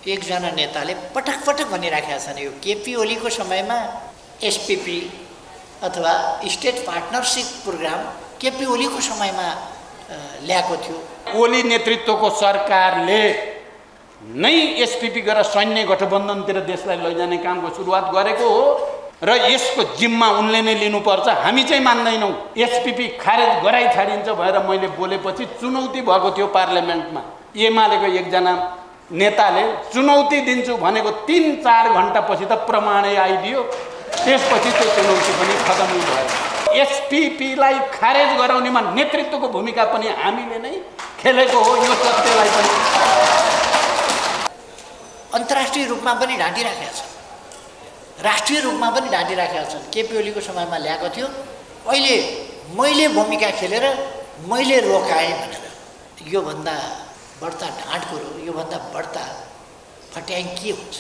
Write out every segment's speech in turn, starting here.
एकजना नेताले पटक पटक भनिराखेका छन् यो केपी ओलीको समयमा एसपीपी अथवा स्टेट पार्टनरशिप प्रोग्राम केपी ओलीको समयमा ल्याएको थियो। ओली नेतृत्वको सरकारले नै एसपीपी गरेर सैन्य गठबन्धनतिर देशलाई लैजाने कामको सुरुवात गरेको हो र यसको जिम्मा उनले नै लिनुपर्छ। हामी चाहिँ मान्दैनौँ। एसपीपी खारेज गराइ छाडिन्छ भएर मैले बोलेपछि चुनौती भएको थियो पार्लियामेन्टमा। एमालेको एकजना नेताले चुनौती दिन्छु भनेको 3-4 घण्टापछि त प्रमाणै आइदियो। त्यसपछि त्यो चुनौती पनि खतम भयो। एसपीपीलाई खारेज गराउनेमा नेतृत्वको भूमिका पनि हामीले नै खेलेको हो। यो सत्यलाई पनि अन्तर्राष्ट्रिय रूपमा पनि ढाँटिराखेका छन्, राष्ट्रिय रूपमा पनि ढाँटिराखेका छन्। केपी ओलीको समयमा ल्याएको थियो, अहिले मैले भूमिका खेलेर मैले रोकाएँ भनेर। योभन्दा बढ्ता ढाँट कुरो, योभन्दा बढ्ता फट्याङ के हुन्छ?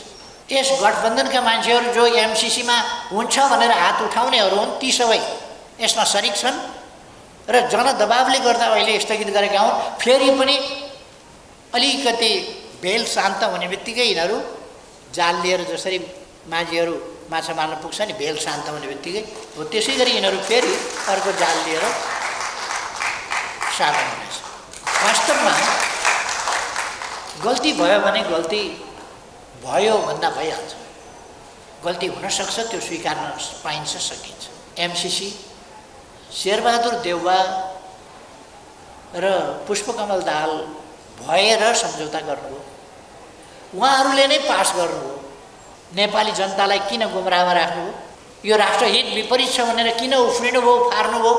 यस गठबन्धनका मान्छेहरू जो एमसीसीमा हुन्छ भनेर हात उठाउनेहरू हुन्, ती सबै यसमा सरिक छन् र जनदबावले गर्दा अहिले स्थगित गरेका हुन्। फेरि पनि अलिकति भेल शान्त हुने बित्तिकै यिनीहरू जाल लिएर, जसरी माझीहरू माछा मार्न पुग्छ नि, भेल शान्त हुने बित्तिकै हो त्यसै गरी यिनीहरू फेरि अर्को जाल लिएर साधन हुनेछ। वास्तवमा गल्ती भयो भने गल्ती भयो भन्दा भइहाल्छ। गल्ती हुनसक्छ, त्यो स्वीकार्न पाइन्छ, सकिन्छ। एमसीसी शेरबहादुर देउवा र पुष्पकमल दाहाल भएर सम्झौता गर्नुभयो। उहाँहरूले नै पास गर्नुभयो। नेपाली जनतालाई किन गुमराहमा राख्नुभयो? यो राष्ट्रहित विपरीत छ भनेर किन उफ्रिनुभयो, फार्नुभयो?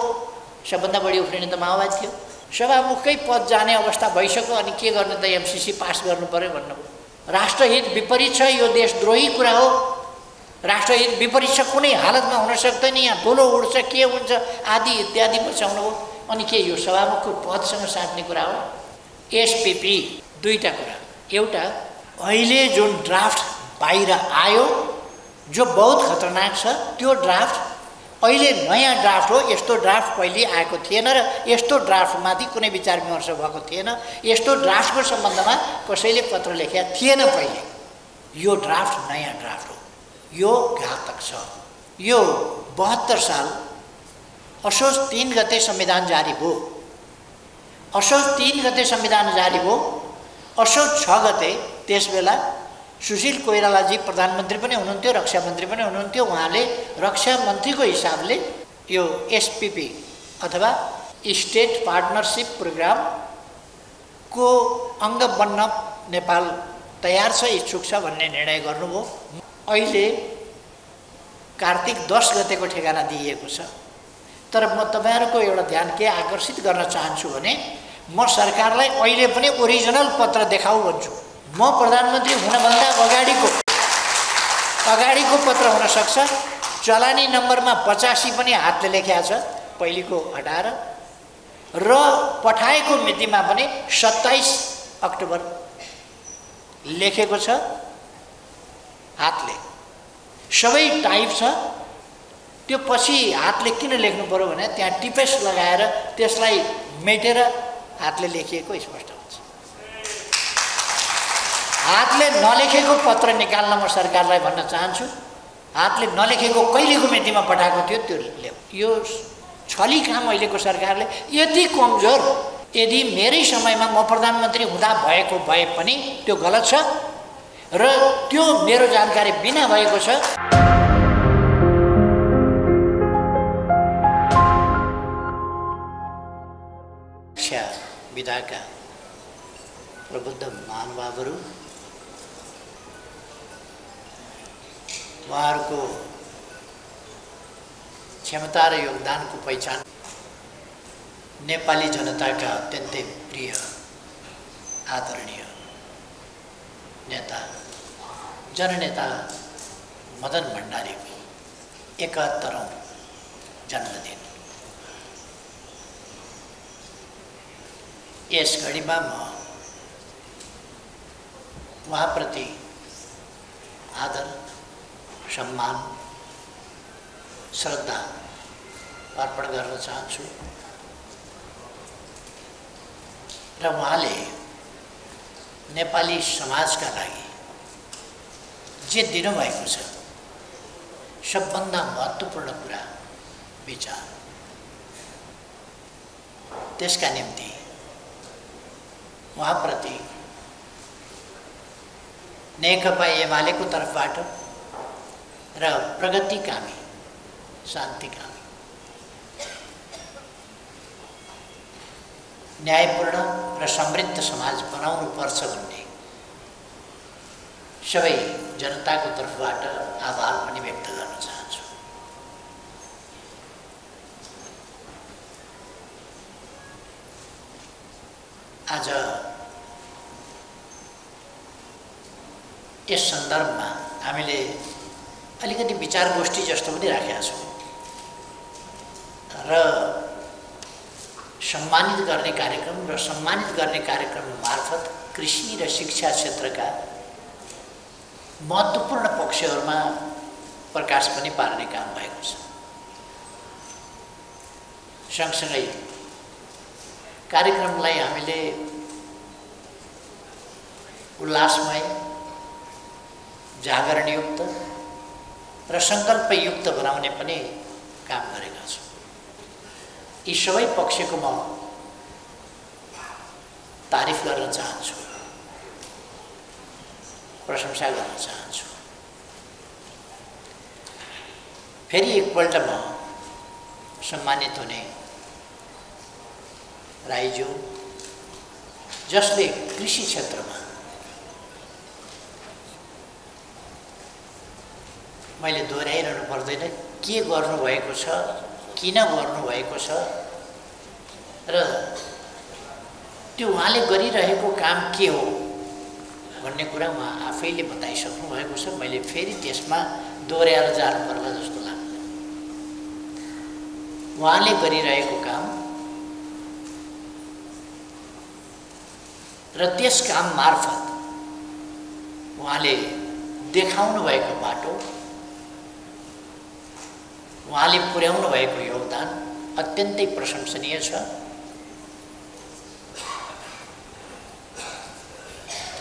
सबभन्दा बढी उफ्रिने त माओवादी थियो। सभामुखकै पद जाने अवस्था भइसक्यो, अनि के गर्ने त एमसीसी पास गर्नु पर्यो भन्नुभयो। राष्ट्रहित विपरीत छ, यो देशद्रोही कुरा हो। राष्ट्रहित विपरीत छ, कुनै हालतमा हुन सक्दैन, यहाँ धुलो उड्छ, के हुन्छ आदि इत्यादि बचाउनुभयो। अनि के यो सभामुखको पदसँग साट्ने कुरा हो? एसपीपी दुईटा कुरा। एउटा, अहिले जुन ड्राफ्ट बाहिर आयो जो बहुत खतरनाक छ, त्यो ड्राफ्ट अहिले नयाँ ड्राफ्ट हो। यस्तो ड्राफ्ट पहिले आएको थिएन र यस्तो ड्राफ्टमाथि कुनै विचार विमर्श भएको थिएन। यस्तो ड्राफ्टको सम्बन्धमा कसैले पत्र लेखेका थिएन पहिले। यो ड्राफ्ट नयाँ ड्राफ्ट हो, यो घातक छ। यो 72 साल असोज 3 गते संविधान जारी भयो। असोज 3 गते संविधान जारी भयो। असोज 6 गते त्यसबेला सुशील कोइरालाजी प्रधानमन्त्री पनि हुनुहुन्थ्यो, रक्षा मन्त्री पनि हुनुहुन्थ्यो। उहाँले रक्षा मन्त्रीको हिसाबले यो एसपीपी अथवा स्टेट पार्टनरशिप प्रोग्रामको अङ्ग बन्न नेपाल तयार छ, इच्छुक छ भन्ने निर्णय गर्नुभयो। अहिले कार्तिक 10 गतेको ठेगाना दिइएको छ। तर म तपाईहरुको एउटा ध्यान के आकर्षित गर्न चाहन्छु भने म सरकारलाई अहिले पनि ओरिजिनल पत्र देखाऊ भन्छु। म प्रधानमन्त्री हुनभन्दा अगाडिको पत्र हुन सक्छ। चलानी नम्बरमा 85 पनि हातले लेखेको छ, पहिलेको हटाएर, र पठाएको मितिमा पनि 27 अक्टोबर लेखेको छ हातले। सबै टाइप छ। त्यो पछि हातले किन लेख्नु पर्यो भने त्यहाँ टिपेस लगाएर त्यसलाई मेटेर हातले लेखिएको स्पष्ट हुन्छ। हातले नलेखेको पत्र निकाल्न म सरकारलाई भन्न चाहन्छु। हातले नलेखेको कहिलेको मितिमा पठाएको थियो त्यो ल्याऊ। यो छली काम अहिलेको सरकारले यति कमजोर। यदि मेरै समयमा म प्रधानमन्त्री हुँदा भएको भए पनि त्यो गलत छ र त्यो मेरो जानकारी बिना भएको छ। शिक्षा विधाका प्रबुद्ध महानुभावहरू, उहाँहरूको क्षमता र योगदानको पहिचान नेपाली जनताका अत्यन्तै प्रिय आदरणीय नेता जननेता मदन भण्डारीको 71औं जन्मदिन। यस घडीमा म उहाँप्रति आदर, सम्मान, श्रद्धा अर्पण गर्न चाहन्छु र उहाँले नेपाली समाजका लागि जे दिनुभएको छ सबभन्दा महत्त्वपूर्ण कुरा विचार। त्यसका निम्ति उहाँप्रति नेकपा एमालेको तर्फबाट र प्रगतिकामी शान्तिकामी न्यायपूर्ण र समृद्ध समाज बनाउनु पर्छ भन्ने सबै जनताको तर्फबाट आभार पनि व्यक्त गर्न चाहन्छु। आज यस सन्दर्भमा हामीले अलिकति विचार गोष्ठी जस्तो पनि राखेका छौँ र सम्मानित गर्ने कार्यक्रम मार्फत कृषि र शिक्षा क्षेत्रका महत्त्वपूर्ण पक्षहरूमा प्रकाश पनि पार्ने काम भएको छ। सँगसँगै कार्यक्रमलाई हामीले उल्लासमय, जागरणयुक्त र सङ्कल्पयुक्त बनाउने पनि काम गरेका छौँ। यी सबै पक्षको म तारिफ गर्न चाहन्छु, प्रशंसा गर्न चाहन्छु। फेरि एकपल्ट म सम्मानित हुने राईज्यू जसले कृषि क्षेत्रमा मैले दोहोऱ्याइरहनु पर्दैन के गर्नुभएको छ, किन गर्नुभएको छ र त्यो उहाँले गरिरहेको काम के हो भन्ने कुरा उहाँ आफैले बताइसक्नु भएको छ। मैले फेरि त्यसमा दोहोऱ्याएर जानु पर्ला जस्तो लाग्दैन। उहाँले गरिरहेको काम र त्यस काम मार्फत उहाँले देखाउनु भएको बाटो, उहाँले पुर्याउनु भएको योगदान अत्यन्तै प्रशंसनीय छ।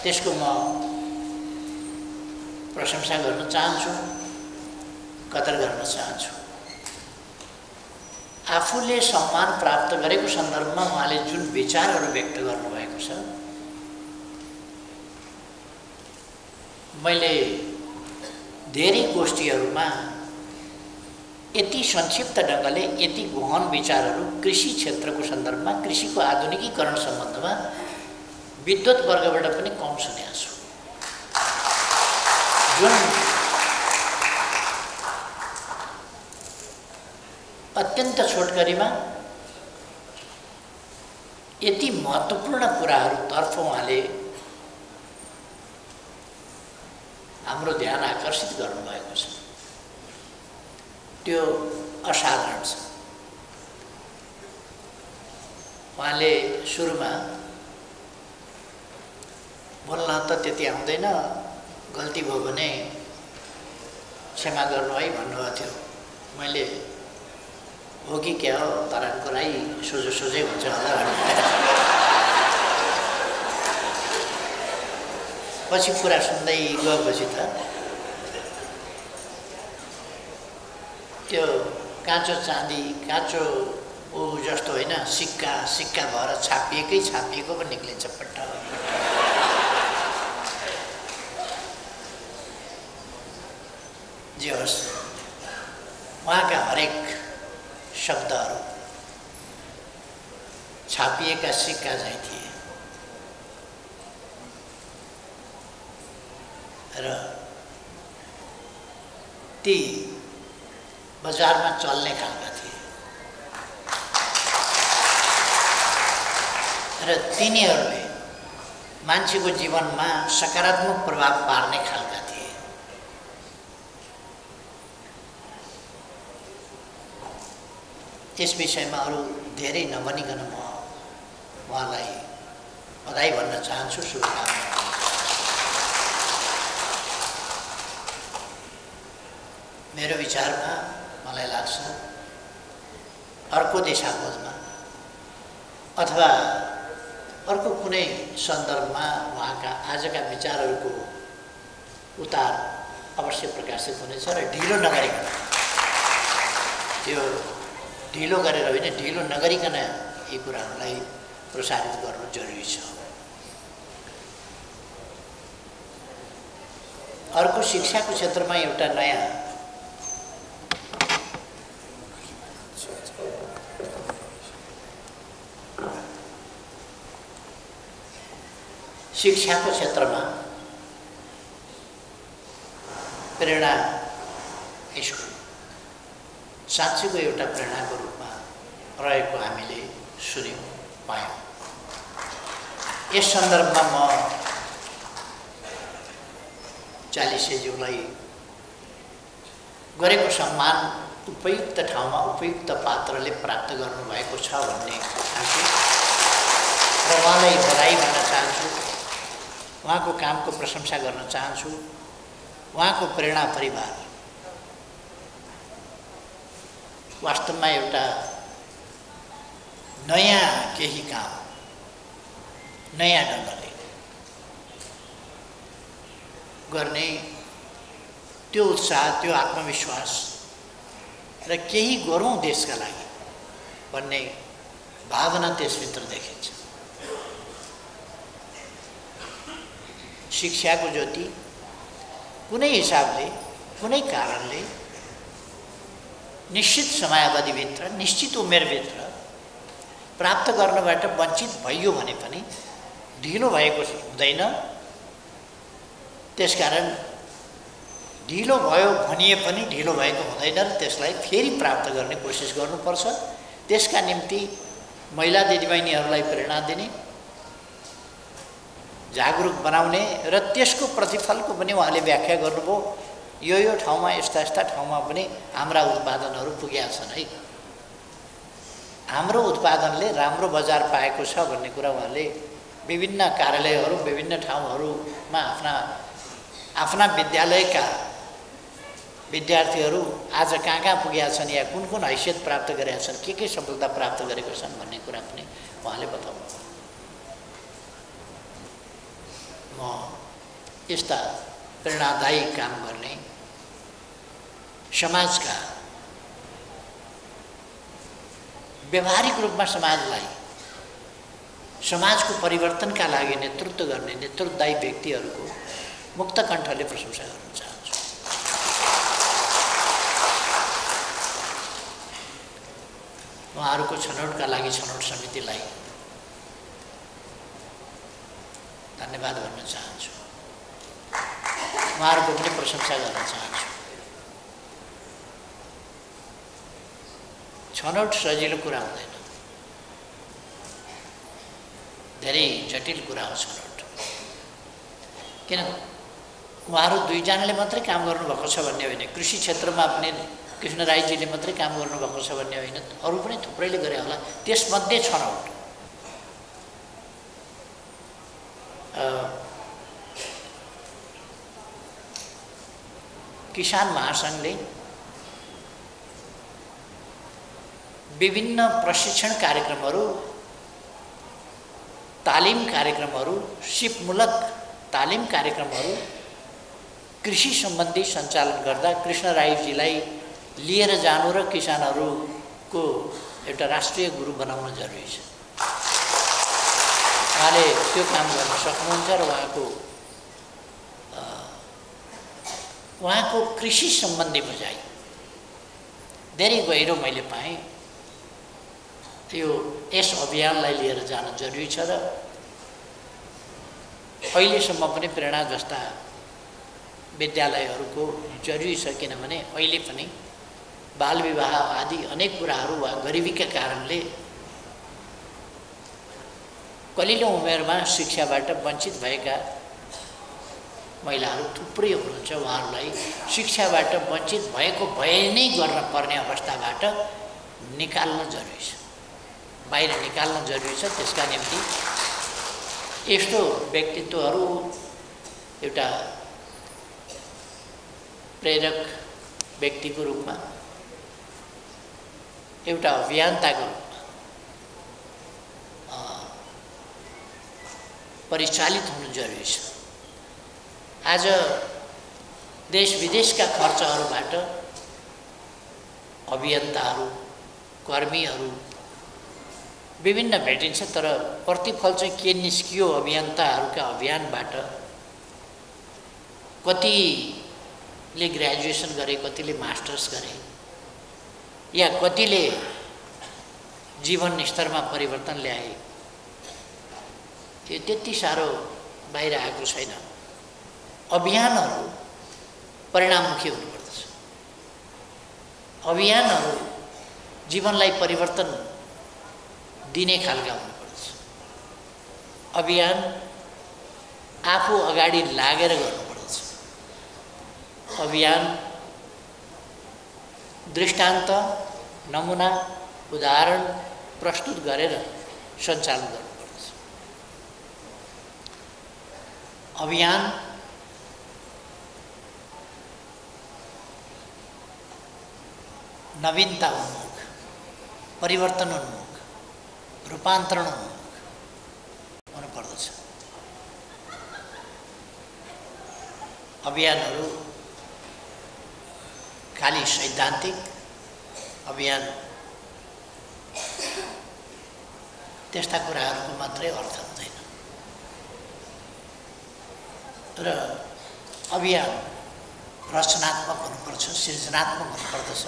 त्यसको म प्रशंसा गर्न चाहन्छु, कदर गर्न चाहन्छु। आफूले सम्मान प्राप्त गरेको सन्दर्भमा उहाँले जुन विचारहरू व्यक्त गर्नुभएको छ, मैले धेरै गोष्ठीहरूमा यति संक्षिप्त ढङ्गले यति गहन विचारहरू कृषि क्षेत्रको सन्दर्भमा, कृषिको आधुनिकीकरण सम्बन्धमा विद्वत वर्गबाट पनि कम सुनेको छु। जुन अत्यन्त छोटकरीमा यति महत्त्वपूर्ण कुराहरूतर्फ उहाँले हाम्रो ध्यान आकर्षित गर्नुभएको छ, त्यो असाधारण छ। उहाँले सुरुमा बोल्न त त्यति आउँदैन, गल्ती भयो भने क्षमा गर्नु है भन्नुभएको थियो। मैले हो कि क्या हो तरानको राई सोझो सोझै हुन्छ होला भन्नु। पछि कुरा सुन्दै गएपछि त त्यो काँचो चाँदी, काँचो जस्तो होइन, सिक्का सिक्का भएर छापिएको पनि निक्लिन्छ पट्ट। जे होस्, उहाँका हरेक शब्दहरू छापिएका सिक्का झैँ थिए र ती बजारमा चल्ने खालका थिए र तिनीहरूले मान्छेको जीवनमा सकारात्मक प्रभाव पार्ने खालका थिए। यस विषयमा अरू धेरै नभनिकन म उहाँलाई बधाई भन्न चाहन्छु, शुभकामना। मेरो विचारमा मलाई लाग्छ अर्को दिशाबोधमा अथवा अर्को कुनै सन्दर्भमा उहाँका आजका विचारहरूको उतार अवश्य प्रकाशित हुनेछ र ढिलो नगरिकन, त्यो ढिलो गरेर होइन, ढिलो नगरिकन यी कुराहरूलाई प्रसारित गर्नु जरुरी छ। अर्को शिक्षाको क्षेत्रमा एउटा नयाँ शिक्षाको क्षेत्रमा प्रेरणा स्कुल साँच्चैको एउटा प्रेरणाको रूपमा रहेको हामीले सुन्यौँ, पायौँ। यस सन्दर्भमा म चालिसेज्यूलाई गरेको सम्मान उपयुक्त ठाउँमा उपयुक्त पात्रले प्राप्त गर्नुभएको छ भन्ने ठान्छु र उहाँलाई बधाई भन्न चाहन्छु, उहाँको कामको प्रशंसा गर्न चाहन्छु। उहाँको प्रेरणा परिवार वास्तवमा एउटा नयाँ केही काम नयाँ ढङ्गले गर्ने त्यो उत्साह, त्यो आत्मविश्वास र केही गरौँ देशका लागि भन्ने भावना त्यसभित्र देखिन्छ। शिक्षाको ज्योति कुनै हिसाबले, कुनै कारणले निश्चित समयावधिभित्र, निश्चित उमेरभित्र प्राप्त गर्नबाट वञ्चित भइयो भने पनि ढिलो भएको हुँदैन। त्यसकारण ढिलो भयो भनिए पनि ढिलो भएको हुँदैन र त्यसलाई फेरि प्राप्त गर्ने कोसिस गर्नुपर्छ। त्यसका निम्ति महिला दिदीबहिनीहरूलाई प्रेरणा दिने, जागरुक बनाउने र त्यसको प्रतिफलको पनि उहाँले व्याख्या गर्नुभयो। यो ठाउँमा यस्ता यस्ता ठाउँमा पनि हाम्रा उत्पादनहरू पुगेका छन् है, हाम्रो उत्पादनले राम्रो बजार पाएको छ भन्ने कुरा उहाँले विभिन्न कार्यालयहरू, विभिन्न ठाउँहरूमा आफ्ना विद्यालयका विद्यार्थीहरू आज कहाँ कहाँ पुगेका छन् या कुन कुन हैसियत प्राप्त गरेका छन्, के सफलता प्राप्त गरेका छन् भन्ने कुरा पनि उहाँले बताउनु। म यस्ता प्रेरणादायी काम गर्ने समाजका व्यवहारिक रूपमा समाजको परिवर्तनका लागि नेतृत्व गर्ने नेतृत्वदायी व्यक्तिहरूको मुक्त कण्ठले प्रशंसा गर्न चाहन्छु। उहाँहरूको छनौटका लागि छनौट समितिलाई धन्यवाद भन्न चाहन्छु, उहाँहरूको पनि प्रशंसा गर्न चाहन्छु। छनौट सजिलो कुरा हुँदैन, धेरै जटिल कुरा हो छनौट। किन उहाँहरू दुईजनाले मात्रै काम गर्नुभएको छ भन्ने होइन, कृषि क्षेत्रमा पनि कृष्ण राईजीले मात्रै काम गर्नुभएको छ भन्ने होइन, अरू पनि थुप्रैले गरे होला। त्यसमध्ये छनौट किसान महासङ्घले विभिन्न प्रशिक्षण कार्यक्रमहरू, तालिम कार्यक्रमहरू, सिपमूलक तालिम कार्यक्रमहरू कृषि सम्बन्धी सञ्चालन गर्दा कृष्ण राईजीलाई लिएर जानु र किसानहरूको एउटा राष्ट्रिय गुरु बनाउन जरुरी छ। उहाँले त्यो काम गर्न सक्नुहुन्छ र उहाँको कृषि सम्बन्धी बुझाइ धेरै गहिरो मैले पाएँ। यस अभियानलाई लिएर जान जरुरी छ र अहिलेसम्म पनि प्रेरणा जस्ता विद्यालयहरूको जरुरी छ, किनभने अहिले पनि बालविवाह आदि अनेक कुराहरू वा गरिबीका कारणले कलिलो उमेरमा शिक्षाबाट वञ्चित भएका महिलाहरू थुप्रै हुनुहुन्छ। उहाँहरूलाई शिक्षाबाट वञ्चित भएको भए नै गर्न पर्ने अवस्थाबाट निकाल्न जरुरी छ, बाहिर निकाल्न जरुरी छ। त्यसका निम्ति यस्तो व्यक्तित्वहरू एउटा प्रेरक व्यक्तिको रूपमा, एउटा अभियन्ताको रूपमा परिचालित हुनु जरुरी छ। आज देश विदेशका खर्चहरूबाट अभियन्ताहरू, कर्मीहरू विभिन्न भेटिन्छ, तर प्रतिफल चाहिँ के निस्कियो अभियन्ताहरूका अभियानबाट? कतिले ग्रेजुएसन गरे, कतिले मास्टर्स गरे, या कतिले जीवन स्तरमा परिवर्तन ल्याए, त्यो त्यति साह्रो बाहिर आएको छैन। अभियानहरू परिणाममुखी हुनुपर्दछ। अभियानहरू जीवनलाई परिवर्तन दिने खालका हुनुपर्दछ। अभियान आफू अगाडि लागेर गर्नुपर्दछ। अभियान दृष्टान्त, नमुना, उदाहरण प्रस्तुत गरेर सञ्चालन गर्नुपर्दछ। अभियान नवीनता उन्मुख, परिवर्तन उन्मुख, रूपान्तरण उन्मुख हुनुपर्दछ। अभियानहरू खाली सैद्धान्तिक अभियान त्यस्ता कुराहरूको मात्रै अर्थ हुँदैन र अभियान रचनात्मक हुनुपर्छ, सृजनात्मक हुनुपर्दछ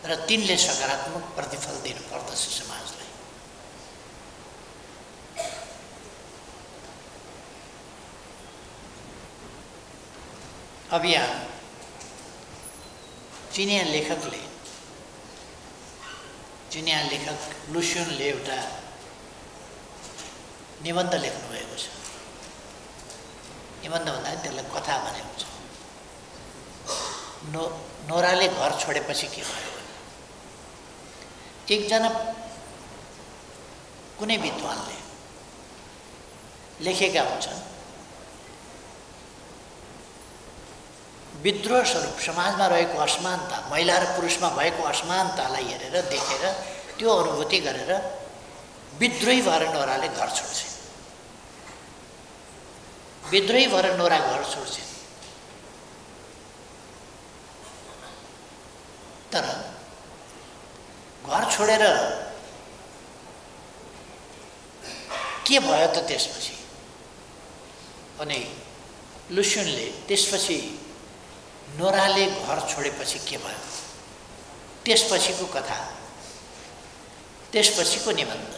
र तिनले सकारात्मक प्रतिफल दिनुपर्दछ समाजलाई। अभियान चिनिया लेखक लुसियनले एउटा निबन्ध लेख्नुभएको छ। निबन्ध भन्दा त्यसलाई कथा भने हुन्छ। नोराले घर छोडेपछि के भयो? एकजना कुनै विद्वानले लेखेका हुन्छन्, विद्रोह स्वरूप समाजमा रहेको असमानता, महिला र पुरुषमा भएको असमानतालाई हेरेर देखेर त्यो अनुभूति गरेर विद्रोही भएर नोराले घर छोड्छिन्। विद्रोही भएर नोरा घर छोड्छिन्। तर घर छोडेर के भयो त त्यसपछि? अनि लुसियनले त्यसपछि नोराले घर छोडेपछि के भयो त्यसपछिको कथा, त्यसपछिको निबन्ध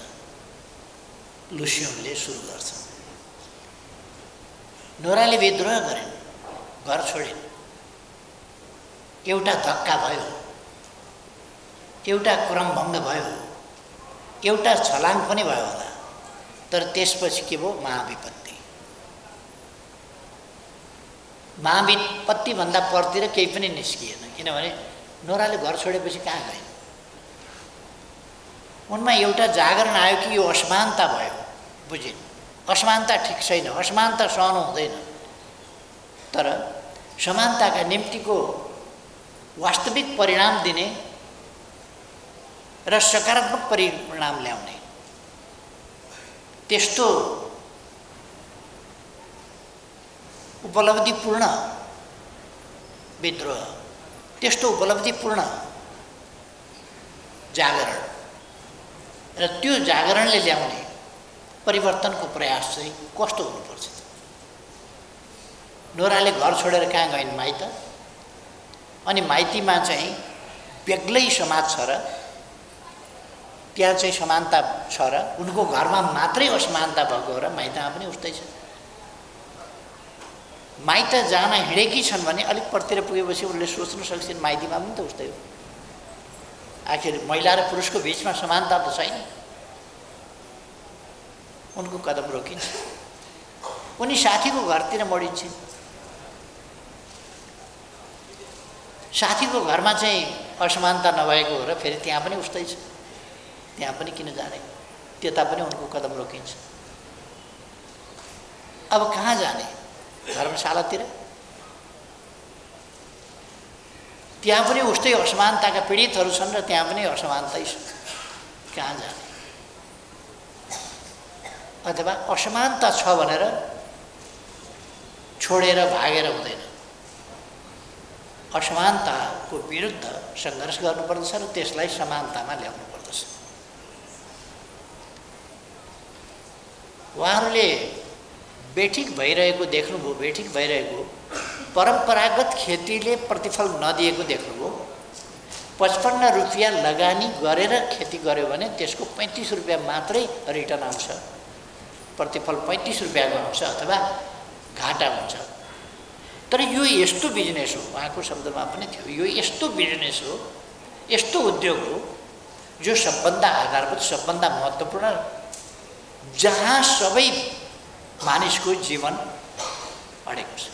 लुसियनले सुरु गर्छ। नोराले विद्रोह गरिन्, घर छोडिन्। एउटा धक्का भयो, एउटा क्रमभङ्ग भयो, एउटा छलाङ पनि भयो होला, तर त्यसपछि के भयो? महाविपत्ति। महाविपत्तिभन्दा परतिर केही पनि निस्किएन, किनभने नोराले घर छोडेपछि कहाँ गइन्? उनमा एउटा जागरण आयो कि यो असमानता भयो, बुझिन्? असमानता ठिक छैन, असमानता सहनु हुँदैन। तर समानताका निम्तिको वास्तविक परिणाम दिने र सकारात्मक परिणाम ल्याउने त्यस्तो उपलब्धिपूर्ण विद्रोह, त्यस्तो उपलब्धिपूर्ण जागरण र त्यो जागरणले ल्याउने परिवर्तनको प्रयास चाहिँ कस्तो हुनुपर्छ? नोराले घर छोडेर कहाँ गइन्? माइत। अनि माइतीमा चाहिँ बेग्लै समाज छ र त्यहाँ चाहिँ समानता छ र उनको घरमा मात्रै असमानता भएको र माइतमा पनि उस्तै छ। माइत जान हिँडेकी छन् भने अलिक परतिर पुगेपछि उनले सोच्न सक्छन् माइतीमा पनि त उस्तै हो। आखिर महिला र पुरुषको बिचमा समानता त छैन। उनको कदम रोकिन्छ, उनी साथीको घरतिर मोडिन्छन्। साथीको घरमा चाहिँ असमानता नभएको हो र फेरि त्यहाँ पनि उस्तै छ, त्यहाँ पनि किन जाने? त्यता पनि उनको कदम रोकिन्छ। अब कहाँ जाने? धर्मशालातिर? त्यहाँ पनि उस्तै असमानताका पीडितहरू छन् र त्यहाँ पनि असमानतै छ, कहाँ जाने? अथवा असमानता छ भनेर छोडेर भागेर हुँदैन। असमानताको विरुद्ध सङ्घर्ष गर्नुपर्दछ र त्यसलाई समानतामा ल्याउनु पर्दछ। उहाँहरूले बेठिक भइरहेको देख्नुभयो, बेठिक भइरहेको परम्परागत खेतीले प्रतिफल नदिएको देख्नुभयो। 55 रुपियाँ लगानी गरेर खेती गर्यो भने त्यसको 35 रुपियाँ मात्रै रिटर्न आउँछ, प्रतिफल 35 रुपियाँको आउँछ अथवा घाटा हुन्छ। तर यो यस्तो बिजनेस हो, उहाँको शब्दमा पनि थियो, यो यस्तो बिजनेस हो, यस्तो उद्योग हो जो सबभन्दा आधारभूत, सबभन्दा महत्त्वपूर्ण, जहाँ सबै मानिसको जीवन अडेको छ।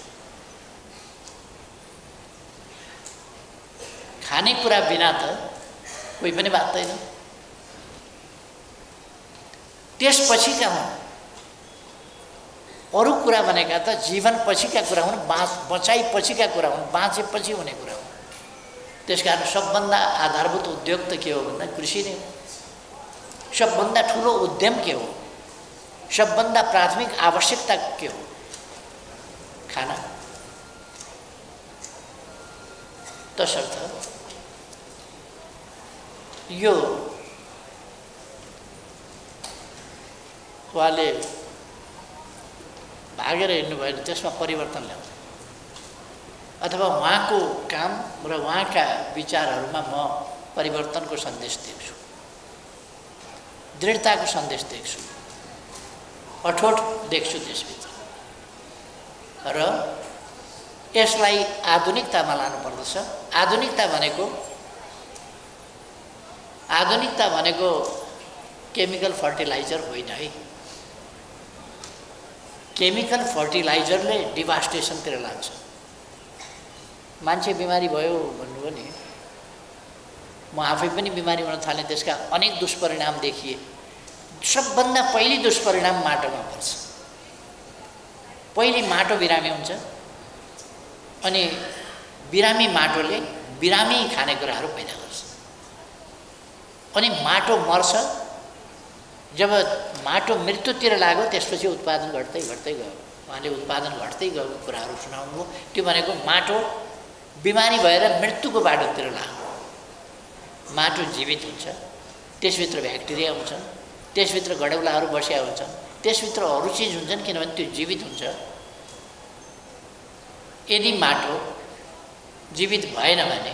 खानेकुरा बिना त कोही पनि बाँच्दैन। त्यसपछिका हुन् अरू कुरा भनेका त जीवन पछिका कुरा हुन्, बचाइ पछिका कुरा हुन्, बाँचेपछि हुने कुरा हुन्। त्यसकारण सबभन्दा आधारभूत उद्योग त के हो भन्दा कृषि नै हो। सबभन्दा ठुलो उद्यम के हो, सबभन्दा प्राथमिक आवश्यकता के हो, खाना। तसर्थ यो उहाँले भागेर हिँड्नु भयो भने त्यसमा परिवर्तन ल्याउँछ, अथवा उहाँको काम र उहाँका विचारहरूमा म परिवर्तनको सन्देश देख्छु, दृढताको सन्देश देख्छु, अठोट देख्छु त्यसभित्र। र यसलाई आधुनिकतामा लानुपर्दछ। आधुनिकता भनेको केमिकल फर्टिलाइजर होइन है। केमिकल फर्टिलाइजरले डिभास्टेसनतिर लान्छ। मान्छे बिमारी भयो भन्नुभयो नि, म आफै पनि बिमारी हुन थालेँ, त्यसका अनेक दुष्परिणाम देखिए। सबभन्दा पहिलो दुष्परिणाम माटोमा पर्छ। पहिले माटो बिरामी हुन्छ, अनि बिरामी माटोले बिरामी खानेकुराहरू पैदा गर्छ, अनि माटो मर्छ। जब माटो मृत्युतिर लाग्यो त्यसपछि उत्पादन घट्दै घट्दै गयो। उहाँले उत्पादन घट्दै गएको कुराहरू सुनाउनुभयो। त्यो भनेको माटो बिमारी भएर मृत्युको बाटोतिर लाग्यो। माटो जीवित हुन्छ, त्यसभित्र ब्याक्टेरिया हुन्छन्, त्यसभित्र गडौलाहरू बसिया हुन्छन्, त्यसभित्र अरू चिज हुन्छन्, किनभने त्यो जीवित हुन्छ। यदि माटो जीवित भएन भने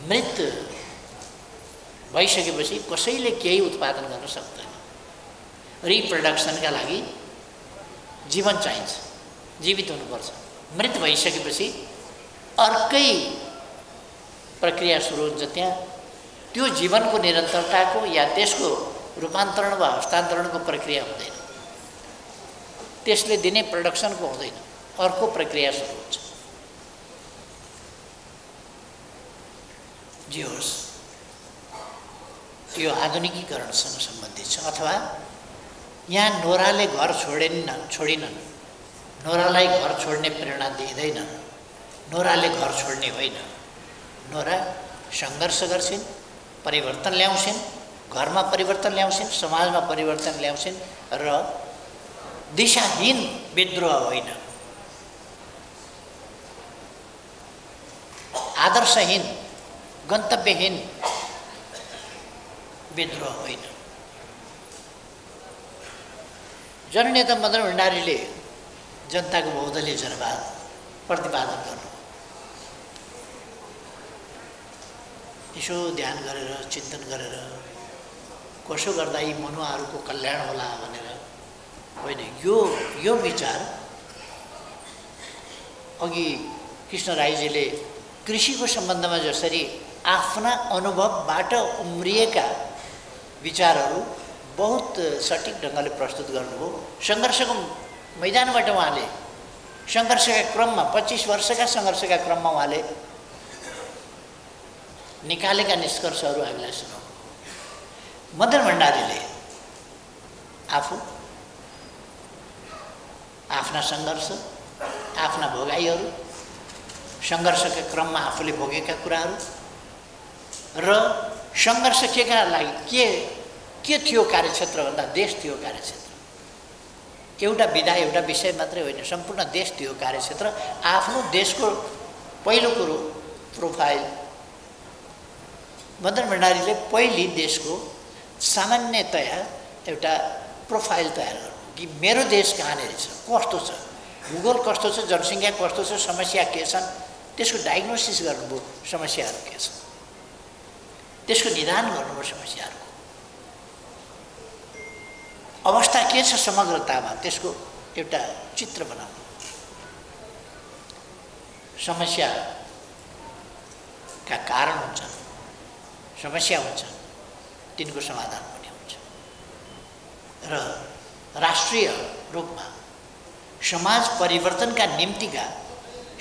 मृत भइसकेपछि कसैले केही उत्पादन गर्न सक्दैन। रिप्रोडक्सनका लागि जीवन चाहिन्छ, जीवित हुनुपर्छ। मृत भइसकेपछि अर्कै प्रक्रिया सुरु हुन्छ त्यहाँ। त्यो जीवनको निरन्तरताको या त्यसको रूपान्तरण वा हस्तान्तरणको प्रक्रिया हुँदैन, त्यसले दिने प्रोडक्सनको हुँदैन, अर्को प्रक्रिया सुरु हुन्छ। जे होस्, यो आधुनिकीकरणसँग सम्बन्धित छ। अथवा यहाँ नोराले घर छोडिनन्, नोरालाई घर छोड्ने प्रेरणा दिँदैनन्, नोराले घर छोड्ने होइन। नोरा सङ्घर्ष गर्छिन्, परिवर्तन ल्याउँछिन्, घरमा परिवर्तन ल्याउँछिन्, समाजमा परिवर्तन ल्याउँछिन्, र दिशाहीन विद्रोह होइन, आदर्शहीन गन्तव्यहीन विद्रोह होइन। जननेता मदन भण्डारीले जनताको बहुदलीय जनवाद प्रतिपादन गर्नु, यसो ध्यान गरेर चिन्तन गरेर कसो गर्दा यी मनुवाहरूको कल्याण होला भनेर होइन। यो विचार अघि कृष्ण राईजीले कृषिको सम्बन्धमा जसरी आफ्ना अनुभवबाट उम्रिएका विचारहरू बहुत सटिक ढङ्गले प्रस्तुत गर्नुभयो। सङ्घर्षको मैदानबाट उहाँले सङ्घर्षका क्रममा 25 वर्षका सङ्घर्षका क्रममा उहाँले निकालेका निष्कर्षहरू हामीलाई सुनाउनु। मदन भण्डारीले आफू आफ्ना सङ्घर्ष, आफ्ना भोगाइहरू, सङ्घर्षका क्रममा आफूले भोगेका कुराहरू र सङ्घर्ष केका लागि के थियो कार्यक्षेत्र भन्दा देश थियो कार्यक्षेत्र। एउटा विधा एउटा विषय मात्रै होइन, सम्पूर्ण देश थियो कार्यक्षेत्र। आफ्नो देशको पहिलो कुरो प्रोफाइल, मदन भण्डारीले पहिले देशको सामान्यतया एउटा प्रोफाइल तयार गर्नु कि मेरो देश कहाँनिर छ, कस्तो छ, भूगोल कस्तो छ, जनसङ्ख्या कस्तो छ, समस्या के छन्, त्यसको डायग्नोसिस गर्नुभयो, समस्याहरू के छन्, त्यसको निदान गर्नुभयो, समस्याहरूको अवस्था के छ समग्रतामा, त्यसको एउटा चित्र बनाउनु, समस्याका कारण हुन्छ, समस्या हुन्छ, तिनको समाधान पनि हुन्छ र राष्ट्रिय रूपमा समाज परिवर्तनका निम्तिका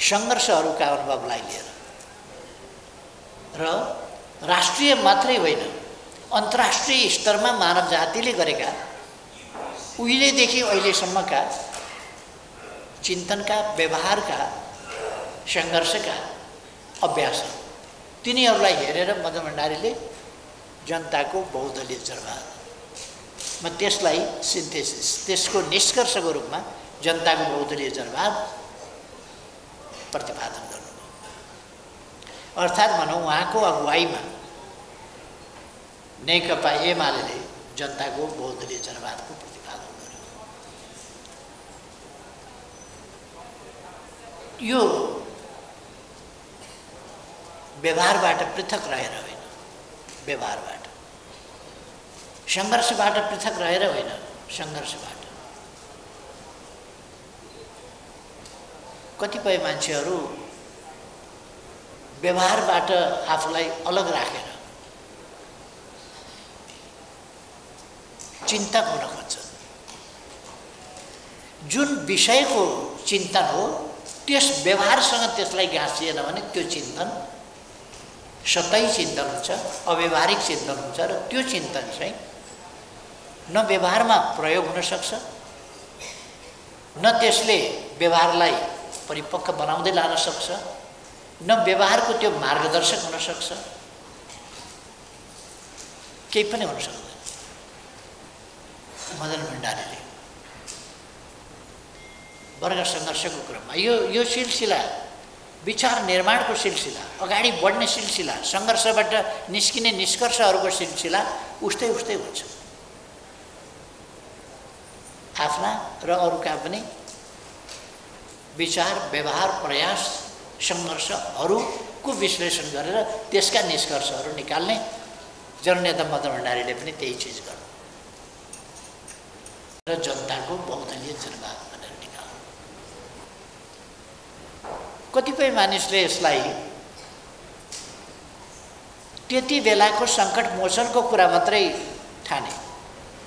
सङ्घर्षहरूका अनुभवलाई लिएर र राष्ट्रिय मात्रै होइन अन्तर्राष्ट्रिय स्तरमा मानव जातिले गरेका उहिलेदेखि अहिलेसम्मका चिन्तनका, व्यवहारका, सङ्घर्षका अभ्यासहरू, तिनीहरूलाई हेरेर मदन भण्डारीले जनताको बहुदलीय जनवादमा त्यसलाई सिन्थेसिस, त्यसको निष्कर्षको रूपमा जनताको बहुदलीय जनवाद प्रतिपादन गर्नुभयो। अर्थात् भनौँ उहाँको अगुवाईमा नेकपा एमाले जनताको बहुदलीय जनवादको प्रतिपादन गर्यो। यो व्यवहारबाट पृथक रहेर होइन, व्यवहारबाट, सङ्घर्षबाट पृथक रहेर होइन, सङ्घर्षबाट। कतिपय मान्छेहरू व्यवहारबाट आफूलाई अलग राखेर चिन्तक हुन खोज्छन्। जुन विषयको चिन्तन हो त्यस व्यवहारसँग त्यसलाई गाँसिएन भने त्यो चिन्तन सतही चिन्तन हुन्छ, अव्यवहारिक चिन्तन हुन्छ र त्यो चिन्तन चाहिँ न व्यवहारमा प्रयोग हुन सक्छ, न त्यसले व्यवहारलाई परिपक्व बनाउँदै लान सक्छ, न व्यवहारको त्यो मार्गदर्शक हुन सक्छ, केही पनि हुन सक्दैन। मदन भण्डारीले वर्ग सङ्घर्षको क्रममा यो सिलसिला, विचार निर्माणको सिलसिला, अगाडि बढ्ने सिलसिला, सङ्घर्षबाट निस्किने निष्कर्षहरूको सिलसिला उस्तै उस्तै हुन्छ। आफ्ना र अरूका पनि विचार, व्यवहार, प्रयास, सङ्घर्षहरूको विश्लेषण गरेर त्यसका निष्कर्षहरू निकाल्ने जननेता मदन भण्डारीले पनि त्यही चिज गर्नु र जनताको बहुदलीय जनवाद भनेर निकाल्नु। कतिपय मानिसले यसलाई त्यति बेलाको सङ्कट मोचनको कुरा मात्रै ठाने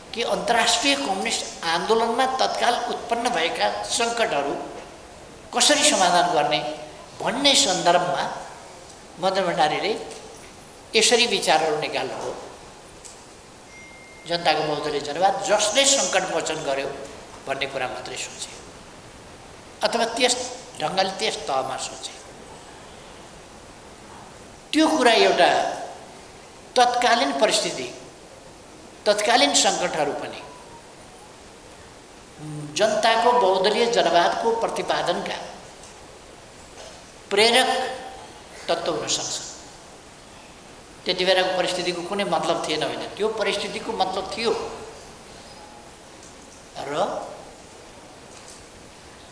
कि अन्तर्राष्ट्रिय कम्युनिस्ट आन्दोलनमा तत्काल उत्पन्न भएका सङ्कटहरू कसरी समाधान गर्ने भन्ने सन्दर्भमा मदन भण्डारीले यसरी विचारहरू निकाल्नुभयो। जनताको बहुदलीय जनवाद जसले सङ्कट मोचन गर्यो भन्ने कुरा मात्रै सोचे अथवा त्यस ढङ्गले त्यस तहमा सोचे। त्यो कुरा एउटा तत्कालीन परिस्थिति, तत्कालीन सङ्कटहरू पनि जनताको बहुदलीय जनवादको प्रतिपादनका प्रेरक तत्त्व हुन सक्छ। त्यति बेलाको परिस्थितिको कुनै मतलब थिएन होइन, त्यो परिस्थितिको मतलब थियो र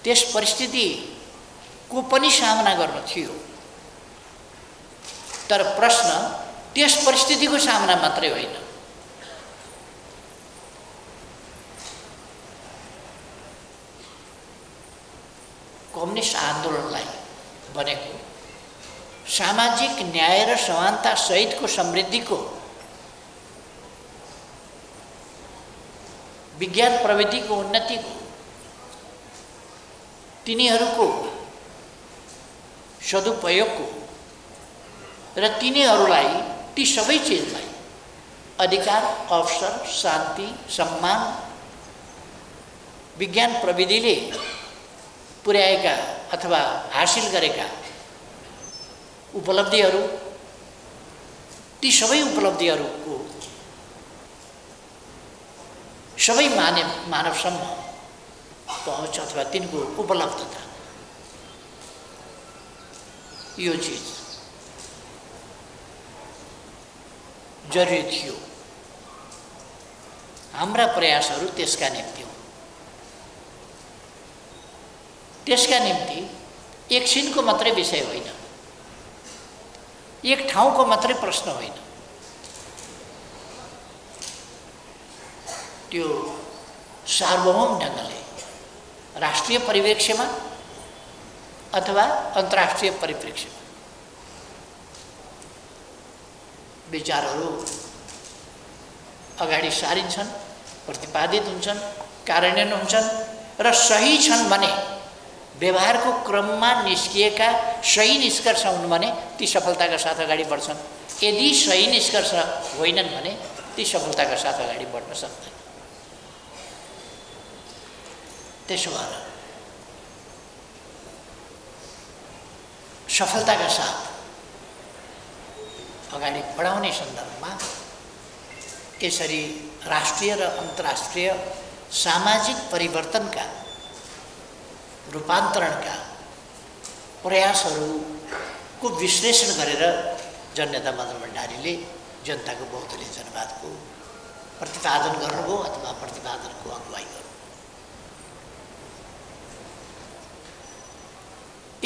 त्यस परिस्थितिको पनि सामना गर्न थियो। तर प्रश्न त्यस परिस्थितिको सामना मात्रै होइन, कम्युनिस्ट आन्दोलनलाई बनेको सामाजिक न्याय र समानता सहितको समृद्धिको, विज्ञान प्रविधिको उन्नतिको, तिनीहरूको सदुपयोगको र तिनीहरूलाई ती सबै चिजलाई अधिकार, अवसर, शान्ति, सम्मान विज्ञान प्रविधिले पुर्याएका अथवा हासिल गरेका उपलब्धिहरू, ती सबै उपलब्धिहरूको सबै मानवसम्म पहुँच अथवा तिनको उपलब्धता, यो चिज जरुरी थियो। हाम्रा प्रयासहरू त्यसका निम्ति हो। त्यसका निम्ति एकछिनको मात्रै विषय होइन, एक ठाउँको मात्रै प्रश्न होइन, त्यो सार्वभौम ढङ्गले राष्ट्रिय परिप्रेक्ष्यमा अथवा अन्तर्राष्ट्रिय परिप्रेक्ष्यमा विचारहरू अगाडि सारिन्छन्, प्रतिपादित हुन्छन्, कार्यान्वयन हुन्छन् र सही छन् भने, व्यवहारको क्रममा निस्किएका सही निष्कर्ष हुन् भने ती सफलताका साथ अगाडि बढ्छन्। यदि सही निष्कर्ष होइनन् भने ती सफलताका साथ अगाडि बढ्न सक्दैन। त्यसो भएर सफलताका साथ अगाडि बढाउने सन्दर्भमा यसरी राष्ट्रिय र अन्तर्राष्ट्रिय सामाजिक परिवर्तनका रूपान्तरणका प्रयासहरूको विश्लेषण गरेर जननेता मदन भण्डारीले जनताको बहुदलीय जनवादको प्रतिपादन गर्नुभयो अथवा प्रतिपादनको अगुवाई गर्नुभयो।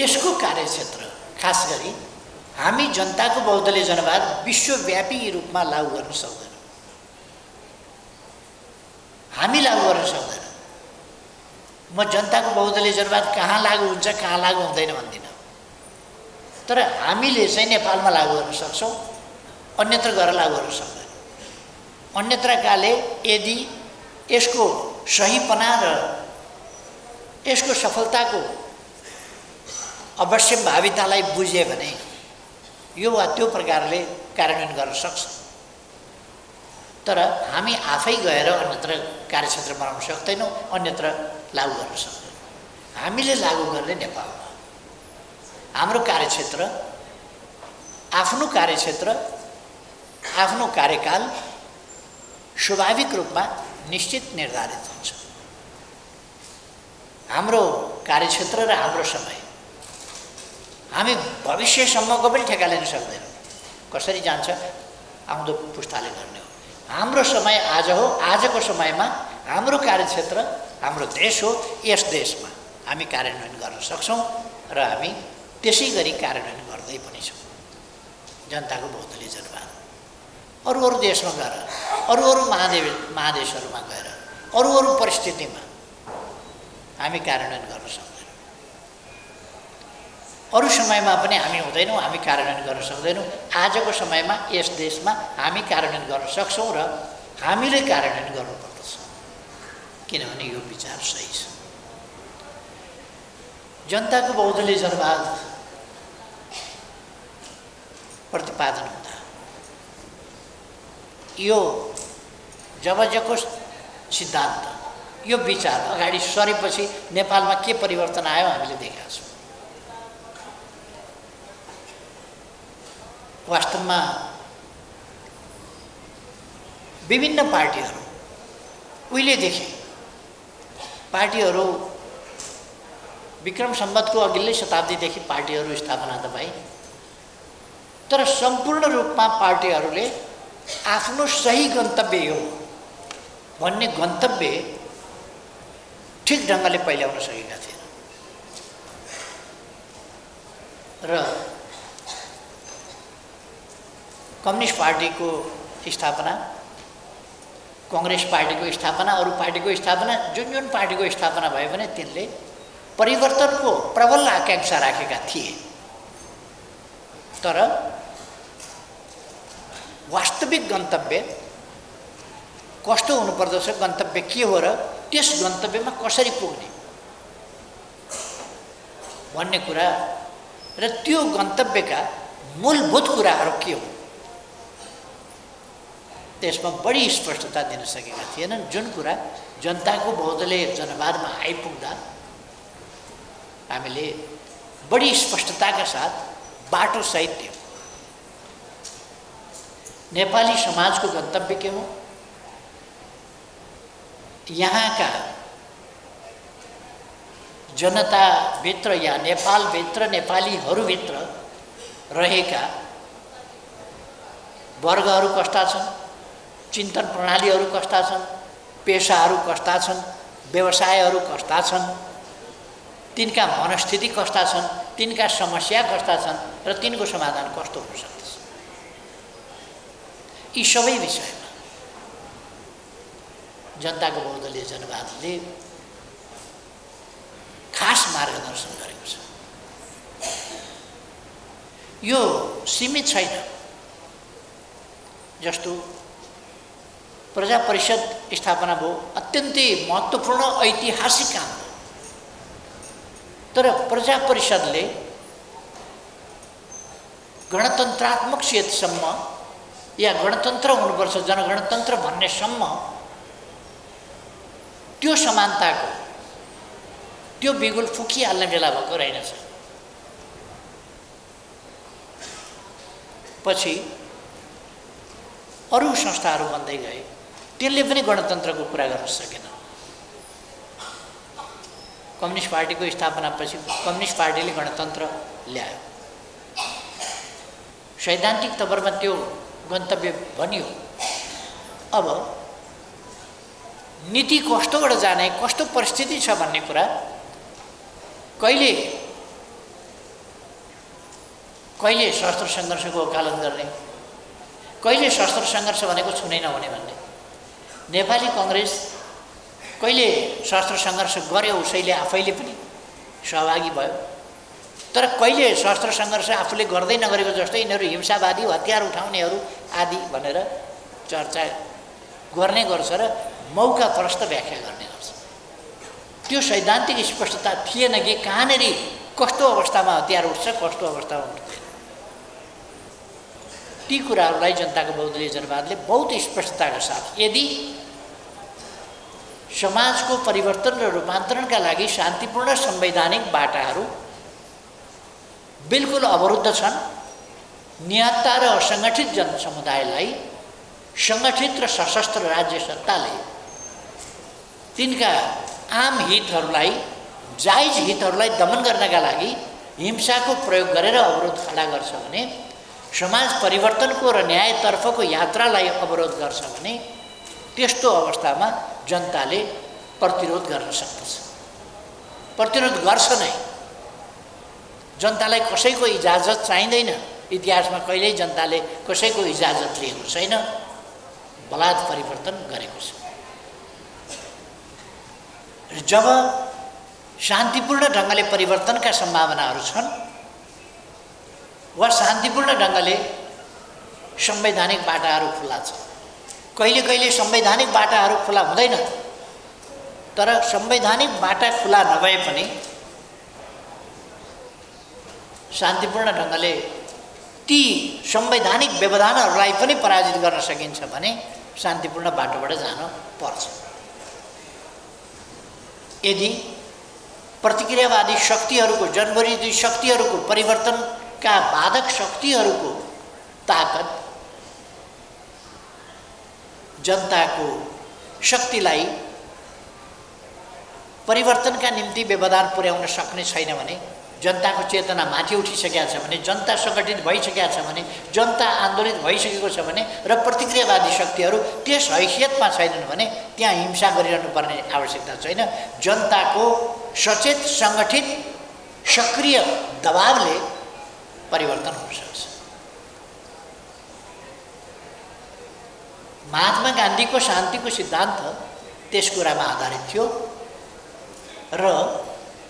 यसको कार्यक्षेत्र खास गरी हामी जनताको बहुदलीय जनवाद विश्वव्यापी रूपमा लागू गर्न सक्दैनौँ। हामी लागू गर्न सक्दैनौँ। म जनताको बहुदलीय जनवाद कहाँ लागू हुन्छ कहाँ लागू हुँदैन भन्दिनँ, तर हामीले चाहिँ नेपालमा लागू गर्न सक्छौँ, अन्यत्र गएर लागू गर्न सक्दैनौँ। अन्यत्रकाले यदि यसको सहीपना र यसको सफलताको अवश्य भावितालाई बुझे भने यो वा त्यो प्रकारले कार्यान्वयन गर्न सक्छ। तर हामी आफै गएर अन्यत्र कार्यक्षेत्र बनाउन सक्दैनौँ, अन्यत्र लागू गर्न सक्दैनौँ। हामीले लागू गर्ने नेपालमा हाम्रो कार्यक्षेत्र, आफ्नो कार्यक्षेत्र, आफ्नो कार्यकाल स्वाभाविक रूपमा निश्चित निर्धारित हुन्छ। हाम्रो कार्यक्षेत्र र हाम्रो समय हामी भविष्यसम्मको पनि ठेक्का लिन सक्दैनौँ। कसरी जान्छ आउँदो पुस्ताले गर्ने हो। हाम्रो समय आज हो, आजको समयमा हाम्रो कार्यक्षेत्र हाम्रो देश हो। यस देशमा हामी कार्यान्वयन गर्न सक्छौँ र हामी त्यसै गरी कार्यान्वयन गर्दै पनि छौँ। जनताको बहुदलीय जनवाद अरू देशमा गएर, अरू महादेशहरूमा गएर, अरू परिस्थितिमा हामी कार्यान्वयन गर्न सक्छौँ। अरू समयमा पनि हामी हुँदैनौँ, हामी कार्यान्वयन गर्न सक्दैनौँ। आजको समयमा यस देशमा हामी कार्यान्वयन गर्न सक्छौँ र हामीले कार्यान्वयन गर्नुपर्दछ, किनभने यो विचार सही छ। जनताको बहुदलीय जनवाद प्रतिपादन हुँदा यो जबजको सिद्धान्त, यो विचार अगाडि सरेपछि नेपालमा के परिवर्तन आयो हामीले देखेका छौँ। वास्तवमा विभिन्न पार्टीहरू उहिलेदेखि पार्टीहरू विक्रम सम्वतको अघिल्लै शताब्दीदेखि पार्टीहरू स्थापना त भए, तर सम्पूर्ण रूपमा पार्टीहरूले आफ्नो सही गन्तव्य हो भन्ने गन्तव्य ठिक ढङ्गले पहिल्याउन सकेका थिएन र कम्युनिस्ट पार्टीको स्थापना, कांग्रेस पार्टीको स्थापना, अरू पार्टीको स्थापना, जुन पार्टीको स्थापना भयो भने तिनले परिवर्तनको प्रबल आकांक्षा राखेका थिए, तर वास्तविक गन्तव्य कस्तो हुनुपर्दछ, गन्तव्य के हो र त्यस गन्तव्यमा कसरी पुग्ने भन्ने कुरा र त्यो गन्तव्यका मूलभूत कुराहरू के हो त्यसमा बढी स्पष्टता दिन सकेका थिएनन्। जुन कुरा जनताको बहुदलीय जनवादमा आइपुग्दा हामीले बढी स्पष्टताका साथ बाटो सहित थियौँ। नेपाली समाजको गन्तव्य के हो, यहाँका जनताभित्र या नेपालभित्र नेपालीहरूभित्र रहेका वर्गहरू कस्ता छन्, चिन्तन प्रणालीहरू कस्ता छन्, पेसाहरू कस्ता छन्, व्यवसायहरू कस्ता छन्, तिनका मनस्थिति कस्ता छन्, तिनका समस्या कस्ता छन् र तिनको समाधान कस्तो हुन सक्दछ, यी सबै विषयमा जनताको बहुदलीय जनवादले खास मार्गदर्शन गरेको छ। यो सीमित छैन, जस्तो प्रजा परिषद स्थापना भयो, अत्यन्तै महत्त्वपूर्ण ऐतिहासिक काम हो। तर प्रजा परिषदले गणतन्त्रात्मक क्षेत्रसम्म या गणतन्त्र हुनुपर्छ, जनगणतन्त्र भन्नेसम्म त्यो समानताको त्यो बिगुल फुकिहाल्ने बेला भएको रहेनछ। पछि अरू संस्थाहरू बन्दै गए, त्यसले पनि गणतन्त्रको कुरा गर्न सकेन। कम्युनिस्ट पार्टीको स्थापनापछि कम्युनिस्ट पार्टीले गणतन्त्र ल्यायो, सैद्धान्तिक तवरमा त्यो गन्तव्य बन्यो। अब नीति कस्तोबाट जाने, कस्तो परिस्थिति छ भन्ने कुरा कहिले कहिले शस्त्र सङ्घर्षको वकालत गर्ने, कहिले शस्त्र सङ्घर्ष भनेको छुनै नहुने भन्ने। नेपाली कङ्ग्रेस कहिले शस्त्र सङ्घर्ष गर्यो, उसैले आफैले पनि सहभागी भयो, तर कहिले शस्त्र सङ्घर्ष आफूले गर्दै नगरेको जस्तो यिनीहरू हिंसावादी, हतियार उठाउनेहरू आदि भनेर चर्चा गर्ने गर्छ र मौका प्रस्त व्याख्या गर्ने गर्छ। त्यो सैद्धान्तिक स्पष्टता थिएन कि कहाँनिर कस्तो अवस्थामा हतियार उठ्छ, कस्तो अवस्थामा उठ्दैन। ती कुराहरूलाई जनताको बहुदलीय जनवादले बहुत स्पष्टताका साथ, यदि समाजको परिवर्तन र रूपान्तरणका लागि शान्तिपूर्ण संवैधानिक बाटाहरू बिल्कुल अवरुद्ध छन्, निहत्ता र असङ्गठित जनसमुदायलाई सङ्गठित र सशस्त्र राज्य सत्ताले तिनका आम हितहरूलाई, जायज हितहरूलाई दमन गर्नका लागि हिंसाको प्रयोग गरेर अवरोध खडा गर्छ भने, समाज परिवर्तनको र न्यायतर्फको यात्रालाई अवरोध गर्छ भने, त्यस्तो अवस्थामा जनताले प्रतिरोध गर्न सक्दछ। प्रतिरोध गर्छ नै। जनतालाई कसैको इजाजत चाहिँदैन। इतिहासमा कहिल्यै जनताले कसैको इजाजत लिएको छैन, बलात् परिवर्तन गरेको छ। जब शान्तिपूर्ण ढङ्गले परिवर्तनका सम्भावनाहरू छन् वा शान्तिपूर्ण ढङ्गले संवैधानिक बाटाहरू खुला छ, कहिले कहिले संवैधानिक बाटाहरू खुला हुँदैन, तर संवैधानिक बाटा खुला नभए पनि शान्तिपूर्ण ढङ्गले ती संवैधानिक व्यवधानहरूलाई पनि पराजित गर्न सकिन्छ भने शान्तिपूर्ण बाटोबाट जान पर्छ। यदि प्रतिक्रियावादी शक्तिहरूको, जनविरोधी शक्तिहरूको, परिवर्तनका बाधक शक्तिहरूको ताकत जनताको शक्तिलाई परिवर्तनका निम्ति व्यवधान पुर्याउन सक्ने छैन भने, जनताको चेतना माथि उठिसकेका छ भने, जनता सङ्गठित भइसकेका छ भने, जनता आन्दोलित भइसकेको छ भने र प्रतिक्रियावादी शक्तिहरू त्यस हैसियतमा छैनन् भने त्यहाँ हिंसा गरिरहनु पर्ने आवश्यकता छैन। जनताको सचेत, सङ्गठित, सक्रिय दबावले परिवर्तन हुन सक्छ। महात्मा गान्धीको शान्तिको सिद्धान्त त्यस कुरामा आधारित थियो र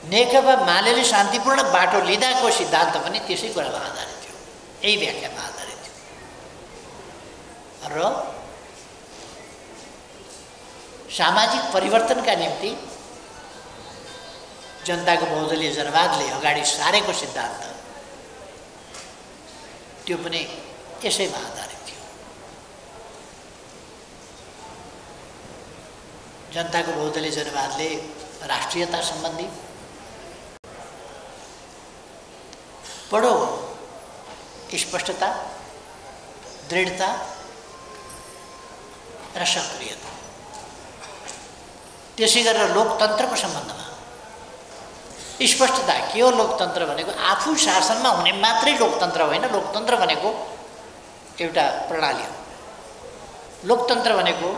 नेकपा मालेले शान्तिपूर्ण बाटो लिँदाको सिद्धान्त पनि त्यसै कुरामा आधारित थियो, यही व्याख्यामा आधारित थियो। र सामाजिक परिवर्तनका निम्ति जनताको बहुदलीय जनवादले अगाडि सारेको सिद्धान्त त्यो पनि यसैमा आधारित थियो। जनताको बहुदलीय जनवादले राष्ट्रियता सम्बन्धी बडो स्पष्टता, दृढता र सक्रियता, त्यसै गरेर लोकतन्त्रको सम्बन्धमा स्पष्टता के हो लोकतन्त्र भनेको आफू शासनमा हुने मात्रै लोकतन्त्र होइन। लोकतन्त्र भनेको एउटा प्रणाली हो। लोकतन्त्र भनेको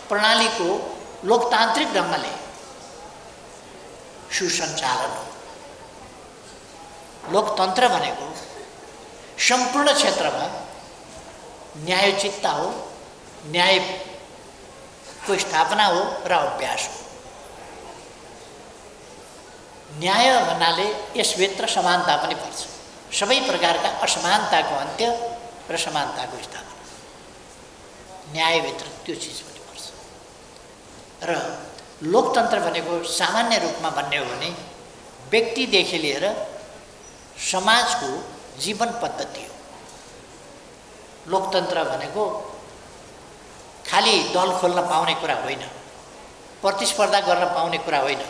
प्रणालीको लोकतान्त्रिक ढङ्गले सुसञ्चालन हो। लोकतन्त्र भनेको सम्पूर्ण क्षेत्रमा न्यायोचितता हो, न्यायको स्थापना हो र अभ्यास हो। न्याय भन्नाले यसभित्र समानता पनि पर्छ। सबै प्रकारका असमानताको अन्त्य र समानताको स्थापना, न्यायभित्र त्यो चिज पनि पर्छ। र लोकतन्त्र भनेको सामान्य रूपमा भन्ने हो भने व्यक्तिदेखि लिएर समाजको जीवन पद्धति हो। लोकतन्त्र भनेको खालि दल खोल्न पाउने कुरा होइन, प्रतिस्पर्धा गर्न पाउने कुरा होइन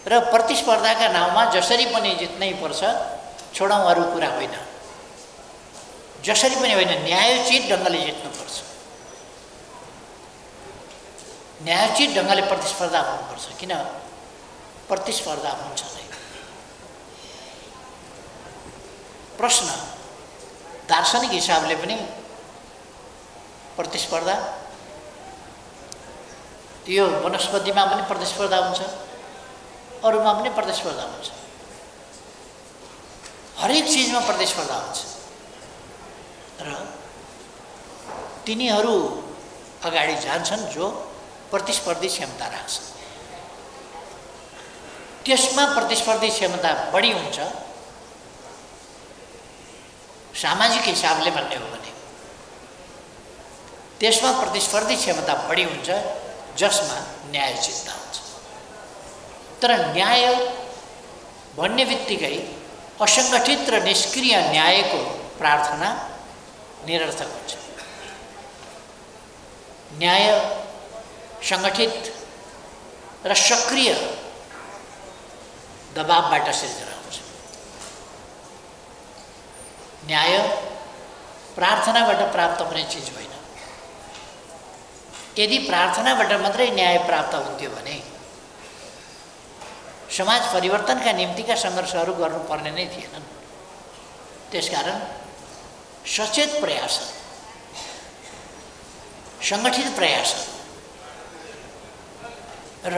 र प्रतिस्पर्धाका नाउँमा जसरी पनि जित्नै पर्छ छोडौँ अरू कुरा होइन। जसरी पनि होइन, न्यायोचित ढङ्गले जित्नुपर्छ, न्यायोचित ढङ्गले प्रतिस्पर्धा हुनुपर्छ। किन प्रतिस्पर्धा हुन्छ नै। प्रश्न दार्शनिक हिसाबले पनि प्रतिस्पर्धा, यो वनस्पतिमा पनि प्रतिस्पर्धा हुन्छ, अरूमा पनि प्रतिस्पर्धा हुन्छ, हरेक चिजमा प्रतिस्पर्धा हुन्छ र तिनीहरू अगाडि जान्छन् जो प्रतिस्पर्धी क्षमता राख्छन्। त्यसमा प्रतिस्पर्धी क्षमता बढी हुन्छ। सामाजिक हिसाबले भन्ने हो भने त्यसमा प्रतिस्पर्धी क्षमता बढी हुन्छ जसमा न्यायोचितता हुन्छ। तर न्याय भन्ने बित्तिकै असङ्गठित र निष्क्रिय न्यायको प्रार्थना निरर्थक हुन्छ। न्याय सङ्गठित र सक्रिय दबावबाट सिर्जना हुन्छ। न्याय प्रार्थनाबाट प्राप्त हुने चिज होइन। यदि प्रार्थनाबाट मात्रै न्याय प्राप्त हुन्थ्यो भने समाज परिवर्तनका निम्तिका सङ्घर्षहरू गर्नुपर्ने नै थिएनन्। त्यसकारण सचेत प्रयास, सङ्गठित प्रयास र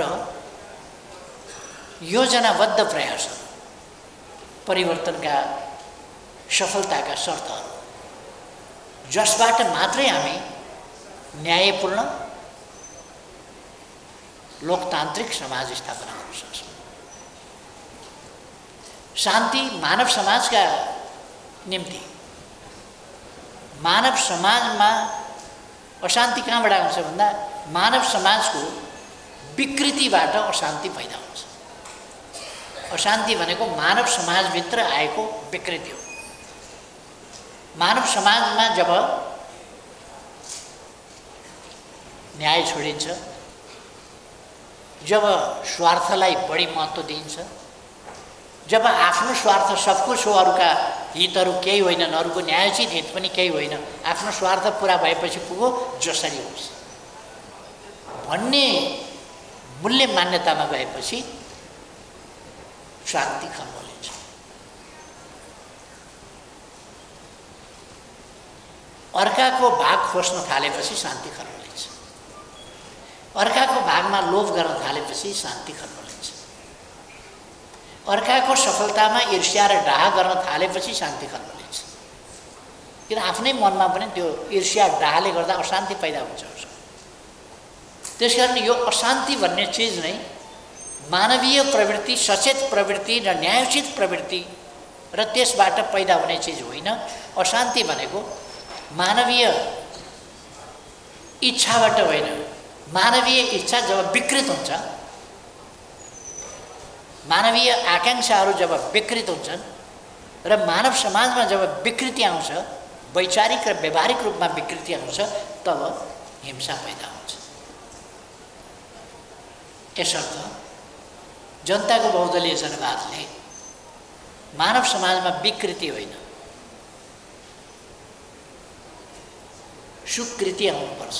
योजनाबद्ध प्रयास परिवर्तनका सफलताका शर्तहरू, जसबाट मात्रै हामी न्यायपूर्ण लोकतान्त्रिक समाज स्थापना गर्न सक्छौँ। शान्ति मानव समाजका निम्ति, मानव समाजमा अशान्ति कहाँबाट आउँछ भन्दा मानव समाजको विकृतिबाट अशान्ति पैदा हुन्छ। अशान्ति भनेको मानव समाजभित्र आएको विकृति हो। मानव समाजमा जब न्याय छोडिन्छ, जब स्वार्थलाई बढी महत्त्व दिइन्छ, जब आफ्नो स्वार्थ सब कुछ हो, अरूका हितहरू केही होइनन्, अरूको न्यायोचित हित पनि केही होइन, आफ्नो स्वार्थ पुरा भएपछि पुगो जसरी होस् भन्ने मूल्य मान्यतामा गएपछि शान्ति खम्बलिन्छ। अर्काको भाग खोज्न थालेपछि शान्ति खम्बलिन्छ। अर्काको भागमा लोभ गर्न थालेपछि शान्ति खम्बलिन्छ। अर्काको सफलतामा ईर्ष्या र डाह गर्न थालेपछि शान्ति खम्बलिन्छ। किन आफ्नै मनमा पनि त्यो ईर्ष्या डाहले गर्दा अशान्ति पैदा हुन्छ। त्यसकारण यो अशान्ति भन्ने चिज नै मानवीय प्रवृत्ति, सचेत प्रवृत्ति र न्यायोचित प्रवृत्ति र त्यसबाट पैदा हुने चिज होइन। अशान्ति भनेको मानवीय इच्छाबाट होइन। मानवीय इच्छा जब विकृत हुन्छ, मानवीय आकाङ्क्षाहरू जब विकृत हुन्छन् र मानव समाजमा जब विकृति आउँछ, वैचारिक र व्यवहारिक रूपमा विकृति आउँछ, तब हिंसा पैदा हुन्छ। यसर्थ जनताको बहुदलीय जनवादले मानव समाजमा विकृति होइन, सुकृति आउनुपर्छ,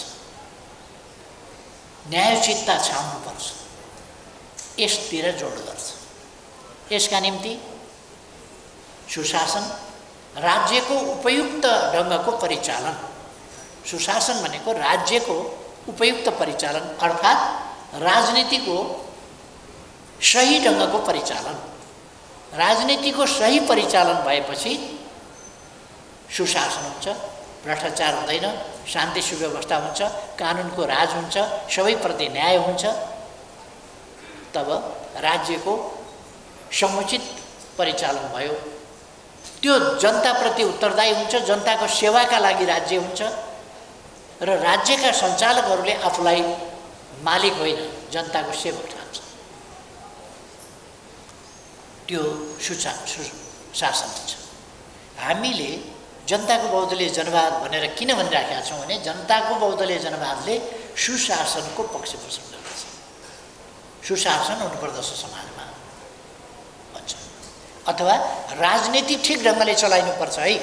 न्यायोचितता छाउनुपर्छ, यसतिर जोड गर्छ। यसका निम्ति सुशासन, राज्यको उपयुक्त ढङ्गको परिचालन। सुशासन भनेको राज्यको उपयुक्त परिचालन अर्थात् राजनीतिको सही ढङ्गको परिचालन। राजनीतिको सही परिचालन भएपछि सुशासन हुन्छ, भ्रष्टाचार हुँदैन, शान्ति सुव्यवस्था हुन्छ, कानुनको राज हुन्छ, सबैप्रति न्याय हुन्छ। तब राज्यको समुचित परिचालन भयो। त्यो जनताप्रति उत्तरदायी हुन्छ, जनताको सेवाका लागि राज्य हुन्छ र राज्यका सञ्चालकहरूले आफूलाई मालिक होइन जनताको सेवक ठान्छ। त्यो सुशासन हुन्छ। हामीले जनताको बहुदलीय जनवाद भनेर किन भनिराखेका छौँ भने जनताको बहुदलीय जनवादले सुशासनको पक्ष पोषण गर्दछ। सुशासन हुनुपर्दछ समाजमा भन्छ। अथवा राजनीति ठिक ढङ्गले चलाइनुपर्छ है।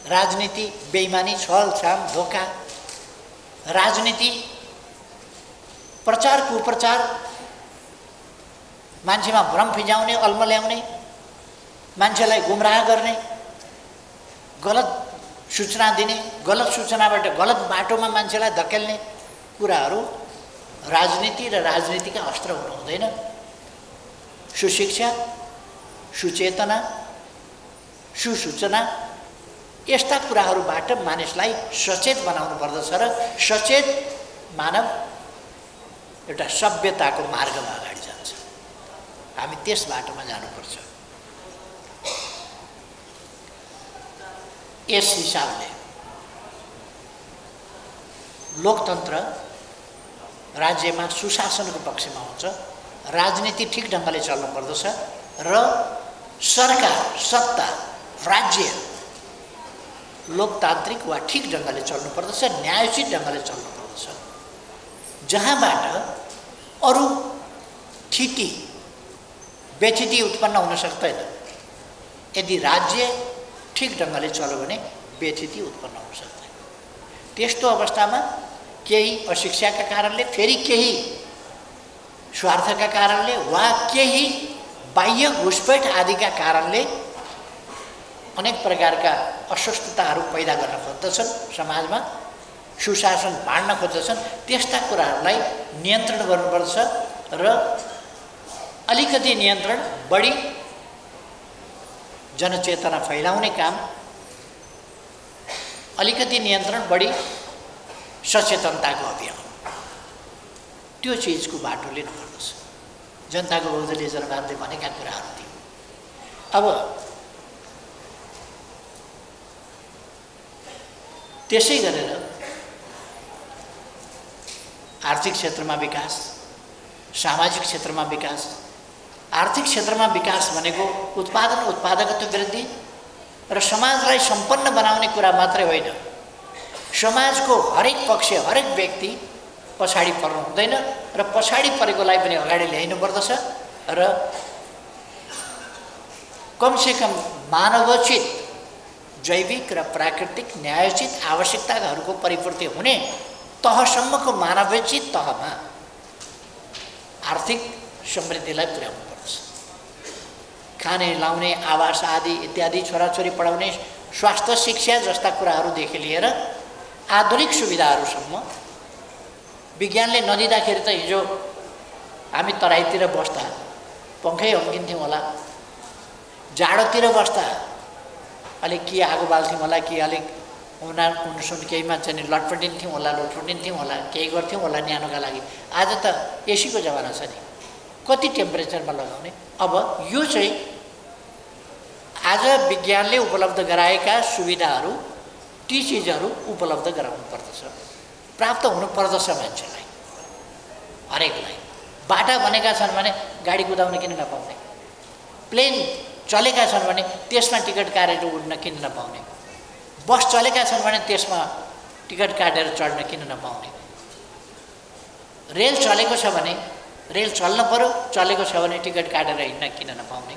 राजनीति बेइमानी, छलछाम, धोका, राजनीति प्रचार कुप्रचार, मान्छेमा भ्रम फिजाउने, अल्मल्याउने, मान्छेलाई गुमराह गर्ने, गलत सूचना दिने, गलत सूचनाबाट गलत बाटोमा मान्छेलाई धकेल्ने कुराहरू राजनीति र राजनीतिका अस्त्र हुनु हुँदैन। सुशिक्षा, सुचेतना, सुसूचना यस्ता कुराहरूबाट मानिसलाई सचेत बनाउनु पर्दछ र सचेत मानव एउटा सभ्यताको मार्गमा अगाडि जान्छ। हामी त्यस बाटोमा जानुपर्छ। यस हिसाबले लोकतन्त्र राज्यमा सुशासनको पक्षमा हुन्छ। राजनीति ठिक ढङ्गले चल्नुपर्दछ र सरकार, सत्ता, राज्य लोकतान्त्रिक वा ठिक ढङ्गले चल्नुपर्दछ, न्यायोचित ढङ्गले चल्नुपर्दछ। जहाँबाट अरू थिति व्यथिति उत्पन्न हुन सक्दैन। यदि राज्य ठिक ढङ्गले चल्यो भने व्यथिति उत्पन्न हुन सक्दैन। त्यस्तो अवस्थामा केही अशिक्षाका कारणले, फेरि केही स्वार्थका कारणले वा केही बाह्य घुसपैठ आदिका कारणले अनेक प्रकारका अस्वस्थताहरू पैदा गर्न खोज्दछन्, समाजमा सुशासन बाँड्न खोज्दछन्। त्यस्ता कुराहरूलाई नियन्त्रण गर्नुपर्छ र अलिकति नियन्त्रण बढी जनचेतना फैलाउने काम, अलिकति नियन्त्रण बढी सचेतनताको अभियान, त्यो चिजको बाटो लिनुपर्दछ। जनताको बहुदलीय जनवादले भनेका कुराहरू थिए। अब त्यसै गरेर आर्थिक क्षेत्रमा विकास, सामाजिक क्षेत्रमा विकास। आर्थिक क्षेत्रमा विकास भनेको उत्पादन, उत्पादकत्व वृद्धि र समाजलाई सम्पन्न बनाउने कुरा मात्रै होइन। समाजको हरेक पक्ष, हरेक व्यक्ति पछाडि पर्नु हुँदैन र पछाडि परेकोलाई पनि अगाडि ल्याइनु पर्दछ र कमसेकम मानवोचित, जैविक र प्राकृतिक न्यायोचित आवश्यकताहरूको परिपूर्ति हुने तहसम्मको मानवोचित तहमा आर्थिक समृद्धिलाई पुर्याउनु पर्छ। खाने, लाउने, आवास आदि इत्यादि, छोराछोरी पढाउने, स्वास्थ्य, शिक्षा जस्ता कुराहरूदेखि लिएर आधुनिक सुविधाहरूसम्म विज्ञानले नदिँदाखेरि त हिजो हामी तराईतिर बस्दा पङ्खै अम्किन्थ्यौँ होला, जाडोतिर बस्दा अलिक के आगो बाल्थ्यौँ होला, कि अलिक उनसुन केहीमा चाहिँ लटपटिन्थ्यौँ होला, लोटपटिन्थ्यौँ होला, केही गर्थ्यौँ होला न्यानोका लागि। आज त एसीको जमाना छ नि, कति टेम्परेचरमा लगाउने। अब यो चाहिँ आज विज्ञानले उपलब्ध गराएका सुविधाहरू, ती चिजहरू उपलब्ध गराउनु पर्दछ, प्राप्त हुनुपर्दछ मान्छेलाई, हरेकलाई। बाटा बनेका छन् भने गाडी कुदाउन किन नपाउने? प्लेन चलेका छन् भने त्यसमा टिकट काटेर उड्न किन नपाउने? बस चलेका छन् भने त्यसमा टिकट काटेर चढ्न किन नपाउने? रेल चलेको छ भने रेल चल्न पर्यो, चलेको छ भने टिकट काटेर हिँड्न किन नपाउने?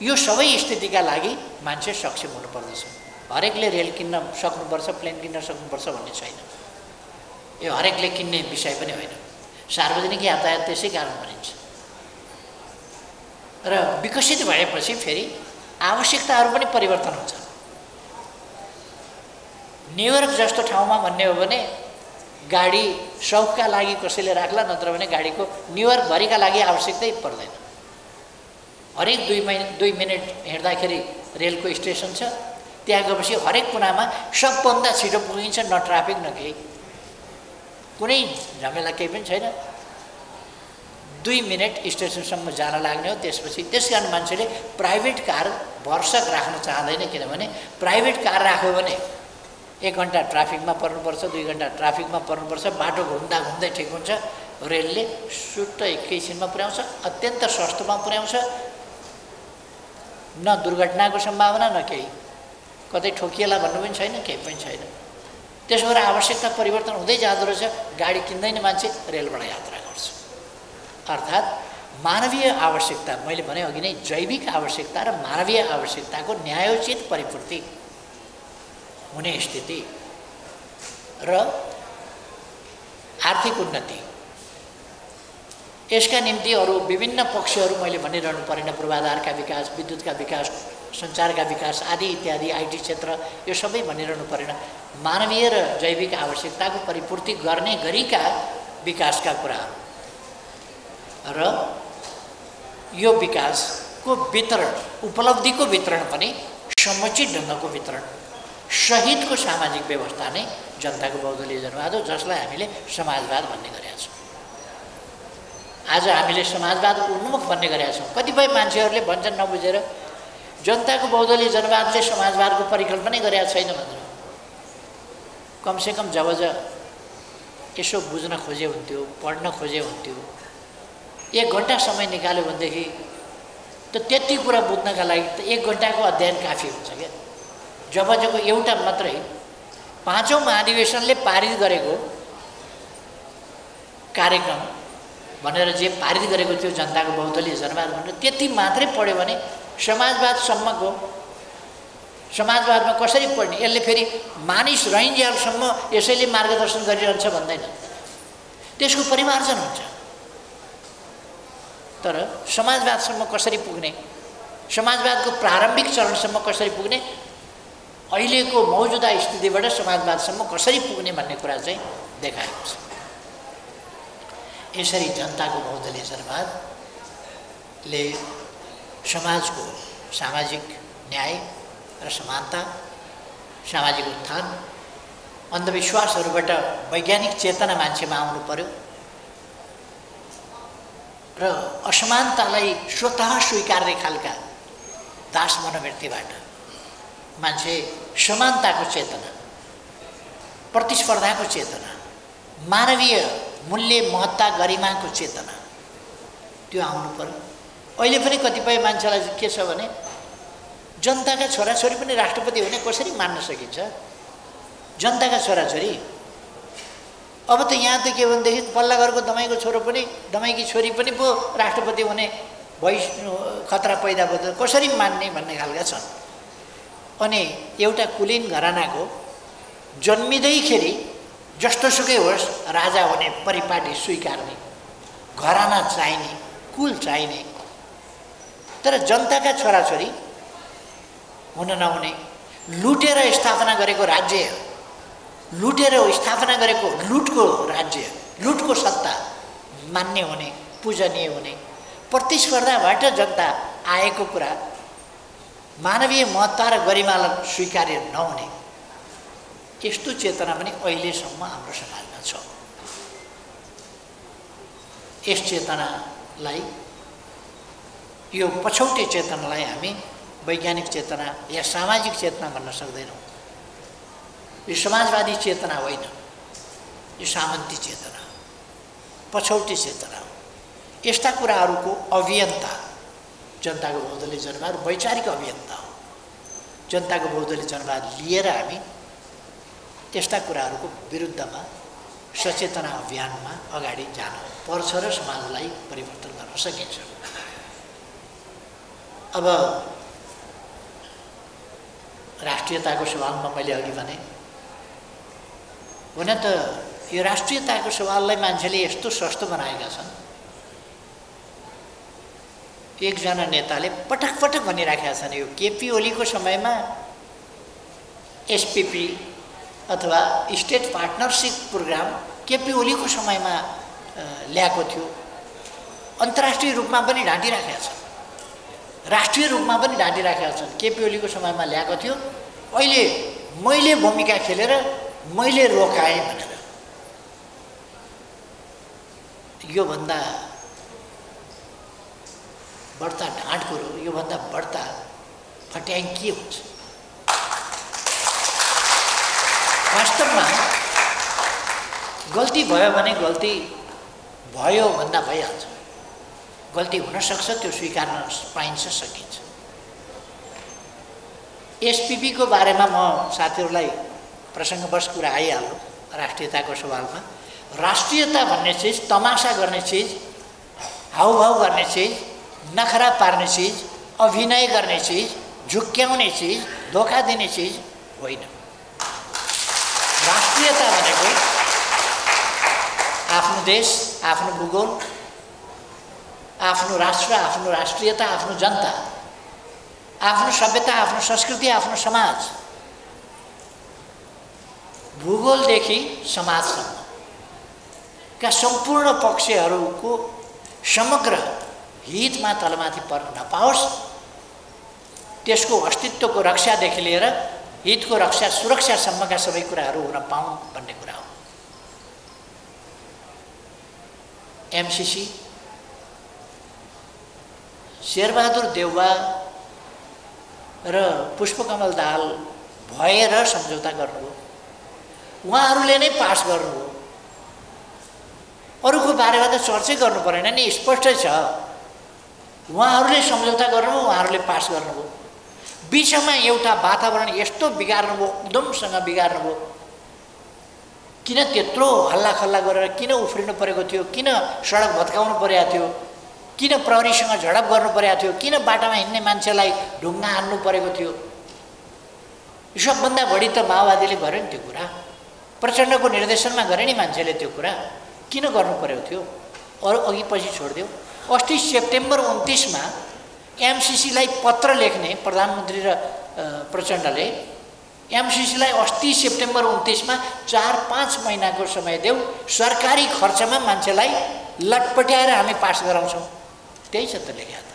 यो सबै स्थितिका लागि मान्छे सक्षम हुनुपर्दछ। हरेकले रेल किन्न सक्नुपर्छ, प्लेन किन्न सक्नुपर्छ भन्ने छैन। यो हरेकले किन्ने विषय पनि होइन। सार्वजनिक यातायात त्यसै कारण भनिन्छ। र विकसित भएपछि फेरि आवश्यकताहरू पनि परिवर्तन हुन्छ। न्युयोर्क जस्तो ठाउँमा भन्ने हो भने गाडी शौकका लागि कसैले राख्ला, नत्र भने गाडीको न्युयोर्कभरिका लागि आवश्यकतै पर्दैन। हरेक 2 मिनट हिँड्दाखेरि रेलको स्टेसन छ, त्यहाँ गएपछि हरेक कुनामा सबभन्दा छिटो पुगिन्छ, न ट्राफिक न केही, कुनै झमेला केही पनि छैन। 2 मिनट स्टेसनसम्म जान लाग्ने हो। त्यसपछि त्यसकारण मान्छेले प्राइभेट कार भरसक राख्न चाहँदैन, किनभने प्राइभेट कार राख्यो भने 1 घन्टा ट्राफिकमा पर्नुपर्छ, 2 घन्टा ट्राफिकमा पर्नुपर्छ, बाटो घुम्दा घुम्दै ठिक हुन्छ। रेलले सुट्ट एकैछिनमा पुर्याउँछ, अत्यन्त सस्तोमा पुर्याउँछ, न दुर्घटनाको सम्भावना न केही, कतै ठोकिएला भन्नु पनि छैन, केही पनि छैन। त्यसो भएर आवश्यकता परिवर्तन हुँदै जाँदो रहेछ। गाडी किन्दैन मान्छे, रेलबाट यात्रा गर्छ। अर्थात् मानवीय आवश्यकता, मैले भने अघि नै जैविक आवश्यकता र मानवीय आवश्यकताको न्यायोचित परिपूर्ति हुने स्थिति र आर्थिक उन्नति, यसका निम्ति अरू विभिन्न पक्षहरू मैले भनिरहनु परेन। पूर्वाधारका विकास, विद्युतका विकास, सञ्चारका विकास आदि इत्यादि, आइटी क्षेत्र, यो सबै भनिरहनु परेन। मानवीय र जैविक आवश्यकताको परिपूर्ति गर्ने गरीका विकासका कुराहरू र यो विकासको वितरण, उपलब्धिको वितरण पनि समुचित ढङ्गको वितरण सहितको सामाजिक व्यवस्था नै जनताको बहुदलीय जनवाद हो, जसलाई हामीले समाजवाद भन्ने गरेका छौँ। आज हामीले समाजवाद उन्मुख भन्ने गरेका छौँ। कतिपय मान्छेहरूले भन्छन् नबुझेर, जनताको बहुदलीय जनवादले समाजवादको परिकल्पनै गरेका छैन भनेर। कमसेकम जब यसो बुझ्न खोजे हुन्थ्यो, पढ्न खोजे हुन्थ्यो, 1 घन्टा समय निकाल्यो भनेदेखि त त्यति कुरा बुझ्नका लागि त 1 घन्टाको अध्ययन काफी हुन्छ क्या। जबको एउटा मात्रै 5औं महाधिवेशनले पारित गरेको कार्यक्रम भनेर जे पारित गरेको थियो जनताको बहुदलीय जनवाद भनेर, त्यति मात्रै पढ्यो भने समाजवादमा कसरी पढ्ने? यसले फेरि मानिस रहन्जेलसम्म यसैले मार्गदर्शन गरिरहन्छ भन्दैन, त्यसको परिमार्जन हुन्छ। तर समाजवादसम्म कसरी पुग्ने, समाजवादको प्रारम्भिक चरणसम्म कसरी पुग्ने, अहिलेको मौजुदा स्थितिबाट समाजवादसम्म कसरी पुग्ने भन्ने कुरा चाहिँ देखाएको छ। यसरी जनताको बहुदलीय जनवादले समाजको सामाजिक न्याय र समानता, सामाजिक उत्थान, अन्धविश्वासहरूबाट वैज्ञानिक चेतना मान्छेमा आउनु पर्यो र असमानतालाई स्वतः स्वीकार्ने खालका दास मनोवृत्तिबाट मान्छे समानताको चेतना, प्रतिस्पर्धाको चेतना, मानवीय मूल्य, महत्ता, गरिमाको चेतना त्यो आउनु पर्यो। अहिले पनि कतिपय मान्छेलाई के छ भने जनताका छोराछोरी पनि राष्ट्रपति हुने कसरी मान्न सकिन्छ? जनताका छोराछोरी, अब त यहाँ त के भनेदेखि पल्ला घरको दमाईको छोरो पनि, दमाईकी छोरी पनि पो राष्ट्रपति हुने खतरा पैदा भयो, कसरी मान्ने भन्ने खालका छन्। अनि एउटा कुलीन घरानाको जन्मिँदैखेरि जस्तोसुकै होस् राजा हुने परिपाटी स्वीकार्ने, घराना चाहिने, कुल चाहिने, तर जनताका छोराछोरी हुन नहुने, लुटेर स्थापना गरेको राज्य, लुटेर स्थापना गरेको लुटको राज्य, लुटको सत्ता मान्य हुने, पूजनीय हुने, प्रतिस्पर्धाबाट जनता आएको कुरा, मानवीय महत्ता र गरिमालाई स्वीकार्य नहुने, यस्तो चेतना पनि अहिलेसम्म हाम्रो समाजमा छ। यस चेतनालाई, यो पछौटे चेतनालाई हामी वैज्ञानिक चेतना या सामाजिक चेतना भन्न सक्दैनौँ। यो समाजवादी चेतना होइन, यो सामन्ती चेतना, पछौटे चेतना हो। यस्ता कुराहरूको अभियन्ता जनताको बहुदलीय जनवाद वैचारिक अभियन्ता हो। जनताको बहुदलीय जनवाद लिएर हामी त्यस्ता कुराहरूको विरुद्धमा सचेतना अभियानमा अगाडि जान पर्छ र समाजलाई परिवर्तन गर्न सकिन्छ। अब राष्ट्रियताको सवालमा मैले अघि भने, हुन त यो राष्ट्रियताको सवाललाई मान्छेले यस्तो सस्तो बनाएका छन्, एकजना नेताले पटक पटक भनिराखेका छन्, यो केपी ओलीको समयमा एसपीपी अथवा स्टेट पार्टनरसिप प्रोग्राम केपी ओलीको समयमा ल्याएको थियो। अन्तर्राष्ट्रिय रूपमा पनि ढाँटिराखेका छन्, राष्ट्रिय रूपमा पनि ढाँटिराखेका छन्। केपी ओलीको समयमा ल्याएको थियो, अहिले मैले भूमिका खेलेर मैले रोकाएँ भनेर। योभन्दा बढ्ता ढाँट कुरो, योभन्दा बढ्ता फट्याङ के हुन्छ? वास्तवमा गल्ती भयो भने गल्ती भयो भन्दा भइहाल्छ। गल्ती हुनसक्छ, त्यो स्वीकार्न पाइन्छ, सकिन्छ। एसपीपीको बारेमा म साथीहरूलाई प्रसङ्गवश कुरा आइहाल्नु राष्ट्रियताको सवालमा। राष्ट्रियता भन्ने चिज तमासा गर्ने चिज, हाउभाउ गर्ने चिज, नखरा पार्ने चिज, अभिनय गर्ने चिज, झुक्क्याउने चिज, धोका दिने चिज होइन। राष्ट्रियता भनेको आफ्नो देश, आफ्नो भूगोल, आफ्नो राष्ट्र, आफ्नो राष्ट्रियता, आफ्नो जनता, आफ्नो सभ्यता, आफ्नो संस्कृति, आफ्नो समाज, भूगोलदेखि समाजसम्मका सम्पूर्ण पक्षहरूको समग्र हितमा तलमाथि पर्न नपाओस्, त्यसको अस्तित्वको रक्षादेखि लिएर हितको रक्षा सुरक्षासम्मका सबै कुराहरू हुन पाउन् भन्ने कुरा हो। एमसीसी शेरबहादुर देउवा र पुष्पकमल दाहाल भएर सम्झौता गर्नुभयो। उहाँहरूले नै पास गर्नुभयो, अरूको बारेमा त चर्चै गर्नु परेन नि, स्पष्टै छ। उहाँहरूले सम्झौता गर्नुभयो, उहाँहरूले पास गर्नुभयो। बिचमा एउटा वातावरण यस्तो बिगार्नुभयो, उद्यमसँग बिगार्नुभयो। किन त्यत्रो हल्लाखल्ला गरेर किन उफ्रिनु परेको थियो? किन सडक भत्काउनु परेको थियो? किन प्रहरीसँग झडप गर्नु परेको थियो? किन बाटामा हिँड्ने मान्छेलाई ढुङ्गा हान्नु परेको थियो? सबभन्दा बढी त माओवादीले गर्यो नि त्यो कुरा। प्रचण्डको निर्देशनमा गरे नि मान्छेले त्यो कुरा। किन गर्नु परेको थियो? अरू अघि पछि छोडिदियो। अस्ति सेप्टेम्बर 29मा एमसीसीलाई पत्र लेख्ने प्रधानमन्त्री र प्रचण्डले एमसीसीलाई अस्ति सेप्टेम्बर 29मा 4-5 महिनाको समय देऊ, सरकारी खर्चमा मान्छेलाई लटपट्याएर हामी पास गराउँछौँ। त्यही छ त लेख्या त।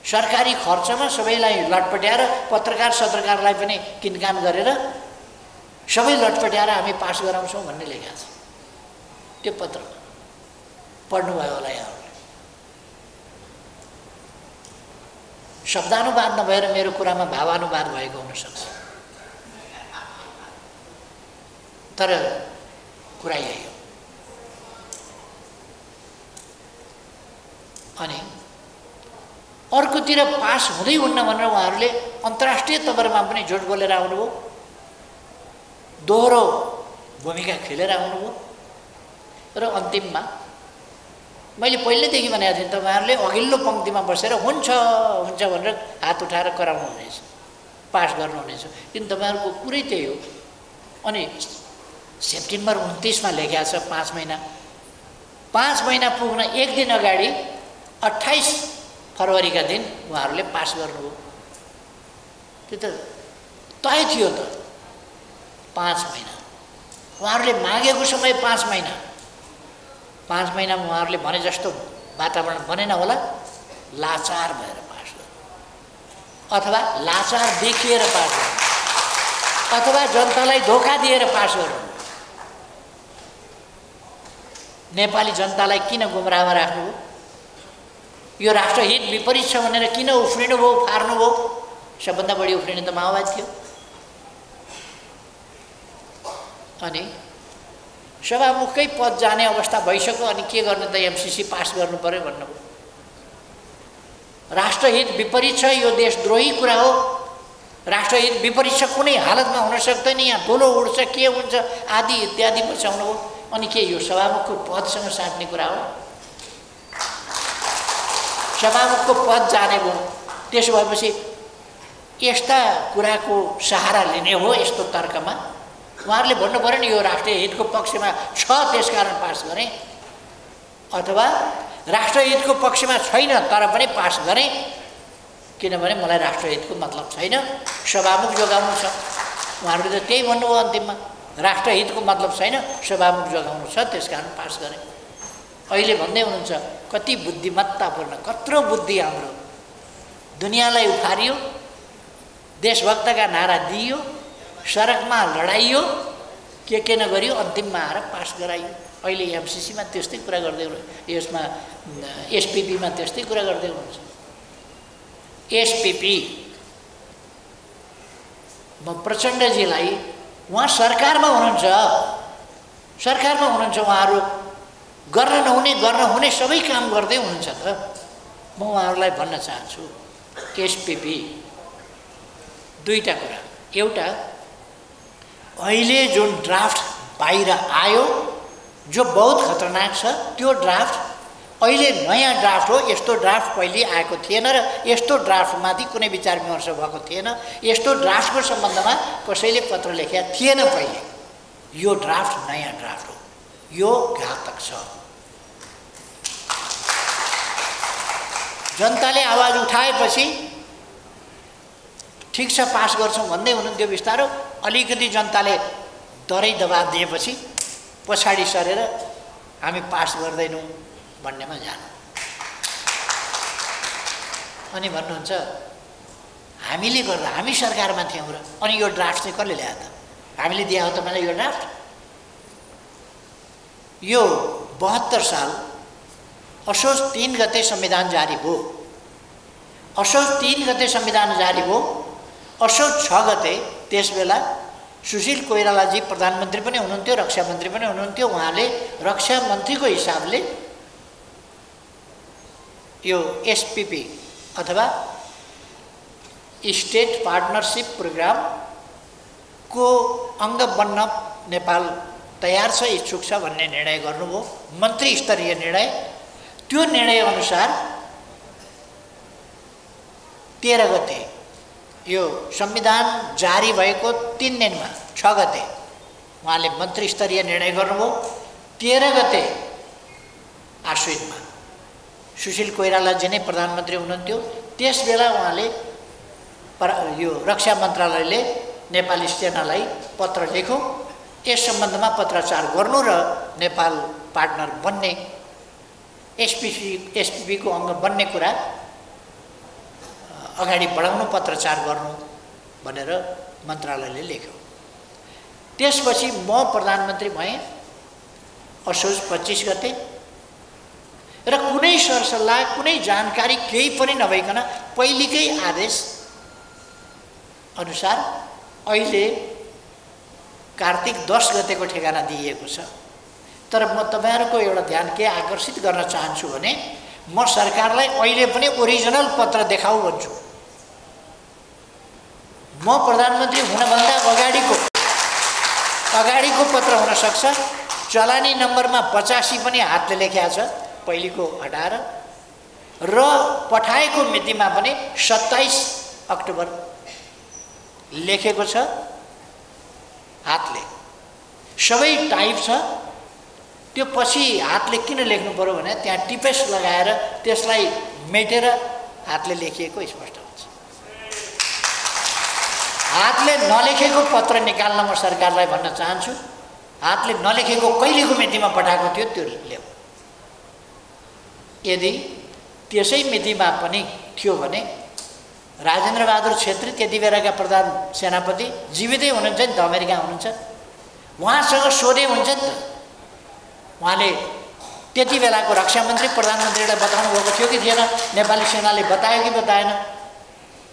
सरकारी खर्चमा सबैलाई लटपट्याएर, पत्रकारलाई पनि किनकान गरेर सबै लटपट्याएर हामी पास गराउँछौँ भन्ने लेख्या छ त्यो पत्रमा। पढ्नुभयो होला यहाँहरूले। शब्दानुवाद नभएर मेरो कुरामा भावानुवाद भएको हुनसक्छ, तर कुरा यही हो। अनि अर्कोतिर पास हुँदै हुन्न भनेर उहाँहरूले अन्तर्राष्ट्रिय तवरमा पनि झुट बोलेर आउनुभयो, दोहोरो भूमिका खेलेर आउनुभयो र अन्तिममा मैले पहिलेदेखि भनेको थिएँ तपाईँहरूले अघिल्लो पङ्क्तिमा बसेर हुन्छ हुन्छ भनेर हात उठाएर कराउनुहुनेछ, पास गर्नुहुनेछ। किन तपाईँहरूको कुरै त्यही हो। अनि सेप्टेम्बर 29मा लेख्या छ 5 महिना। 5 महिना पुग्न एक दिन अगाडि 28 फरवरीका दिन उहाँहरूले पास गर्नुभयो। त्यो त तय थियो त। 5 महिना उहाँहरूले मागेको समय 5 महिना। 5 महिनामा उहाँहरूले भने जस्तो वातावरण बनेन होला। लाचार भएर पास गर्नु अथवा लाचार देखिएर पास गर्नु अथवा जनतालाई धोका दिएर पास गर्नु। नेपाली जनतालाई किन गुमराहमा राख्नुभयो? यो राष्ट्रहित विपरीत छ भनेर किन उफ्रिनुभयो, फार्नुभयो? सबभन्दा बढी उफ्रिने त माओवादी थियो। अनि सभामुखकै पद जाने अवस्था भइसक्यो, अनि के गर्ने त? एमसीसी पास गर्नु पर्यो भन्नुभयो। राष्ट्रहित विपरीत छ, यो देशद्रोही कुरा हो। राष्ट्रहित विपरीत छ, कुनै हालतमा हुन सक्दैन, यहाँ धुलो उड्छ, के हुन्छ आदि इत्यादि बचाउनु हो। अनि के यो सभामुखको पदसँग साट्ने कुरा हो? सभामुखको पद जाने भयो, त्यसो भएपछि यस्ता कुराको सहारा लिने हो? यस्तो तर्कमा उहाँहरूले भन्नु पऱ्यो नि यो राष्ट्रिय हितको पक्षमा छ त्यसकारण पास गरेँ, अथवा राष्ट्रहितको पक्षमा छैन तर पनि पास गरेँ, किनभने मलाई राष्ट्रहितको मतलब छैन, सभामुख जोगाउनु छ। उहाँहरूले त त्यही भन्नुभयो अन्तिममा, राष्ट्रहितको मतलब छैन, सभामुख जोगाउनु छ, त्यसकारण पास गरेँ। अहिले भन्दै हुनुहुन्छ कति बुद्धिमत्तापूर्ण, कत्रो बुद्धि हाम्रो, दुनियाँलाई उफारियो, देशभक्तका नारा दिइयो, सडकमा लडाइयो, के नगरियो, अन्तिममा आएर पास गराइयो। अहिले एमसिसीमा त्यस्तै कुरा गर्दै हुनुहुन्छ, यसमा एसपिपीमा त्यस्तै कुरा गर्दै हुनुहुन्छ। एसपिपी म प्रचण्डजीलाई, उहाँ सरकारमा हुनुहुन्छ, उहाँहरू गर्न नहुने गर्न हुने सबै काम गर्दै हुनुहुन्छ त। म उहाँहरूलाई भन्न चाहन्छु एसपिपी दुईटा कुरा। एउटा, अहिले जुन ड्राफ्ट बाहिर आयो जो बहुत खतरनाक छ, त्यो ड्राफ्ट अहिले नयाँ ड्राफ्ट हो। यस्तो ड्राफ्ट पहिले आएको थिएन र यस्तो ड्राफ्टमाथि कुनै विचार विमर्श भएको थिएन। यस्तो ड्राफ्टको सम्बन्धमा कसैले पत्र लेखेका थिएन पहिले। यो ड्राफ्ट नयाँ ड्राफ्ट हो, यो घातक छ। जनताले आवाज उठाएपछि ठिक छ पास गर्छौँ भन्दै हुनुहुन्थ्यो, बिस्तारो अलिकति जनताले डरै दबाब दिएपछि पछाडि सरेर हामी पास गर्दैनौँ भन्नेमा जानु। अनि भन्नुहुन्छ हामीले गर्दा, हामी सरकारमा थियौँ र अनि यो ड्राफ्ट चाहिँ कसले ल्यायो त? हामीले दिया हो त मलाई यो ड्राफ्ट? यो 72 साल असोज 3 गते संविधान जारी भयो। असोज 3 गते संविधान जारी भयो। असोज 6 गते त्यसबेला सुशील कोइरालाजी प्रधानमन्त्री पनि हुनुहुन्थ्यो, रक्षा मन्त्री पनि हुनुहुन्थ्यो। उहाँले रक्षा मन्त्रीको हिसाबले यो एसपिपी अथवा स्टेट पार्टनरशिप प्रोग्रामको अङ्ग बन्न नेपाल तयार छ, इच्छुक छ भन्ने निर्णय गर्नुभयो, मन्त्री स्तरीय निर्णय। त्यो निर्णय अनुसार 13 गते यो संविधान जारी भएको 3 दिनमा 6 गते उहाँले मन्त्री स्तरीय निर्णय गर्नुभयो। 13 गते आश्विनमा सुशील कोइरालाजी नै प्रधानमन्त्री हुनुहुन्थ्यो। त्यसबेला उहाँले यो रक्षा मन्त्रालयले नेपाली सेनालाई पत्र लेख्यो, यस सम्बन्धमा पत्राचार गर्नु र नेपाल पार्टनर बन्ने, एसपिपीको अङ्ग बन्ने कुरा अगाडि बढाउनु, पत्रचार गर्नु भनेर मन्त्रालयले लेख्यो। त्यसपछि म प्रधानमन्त्री भएँ असोज 25 गते र कुनै सरसल्लाह, कुनै जानकारी केही पनि नभइकन पहिलेकै आदेश अनुसार अहिले कार्तिक 10 गतेको ठेगाना दिइएको छ। तर म तपाईहरुको एउटा ध्यान के आकर्षित गर्न चाहन्छु भने म सरकारलाई अहिले पनि ओरिजिनल पत्र देखाऊ भन्छु। म प्रधानमन्त्री हुनभन्दा अगाडिको पत्र हुन सक्छ। चलानी नम्बरमा 85 पनि हातले लेखेको छ, पहिलेको हटाएर, र पठाएको मितिमा पनि 27 अक्टोबर लेखेको छ हातले। सबै टाइप छ। त्यो पछि हातले किन लेख्नु पर्यो भने त्यहाँ टिपेस लगाएर त्यसलाई मेटेर हातले लेखिएको स्पष्ट हुन्छ। हातले नलेखेको पत्र निकाल्न म सरकारलाई भन्न चाहन्छु। हातले नलेखेको कहिलेको मितिमा पठाएको थियो त्यो ल्याऊ। यदि त्यसै मितिमा पनि थियो भने राजेन्द्र बहादुर छेत्री त्यति बेलाका प्रधान सेनापति जीवितै हुनुहुन्छ नि त, अमेरिका हुनुहुन्छ, उहाँसँग सोधे हुन्छ नि त। उहाँले त्यति बेलाको रक्षा मन्त्री प्रधानमन्त्रीलाई बताउनु भएको थियो कि थिएन? नेपाली सेनाले बतायो कि बताएन?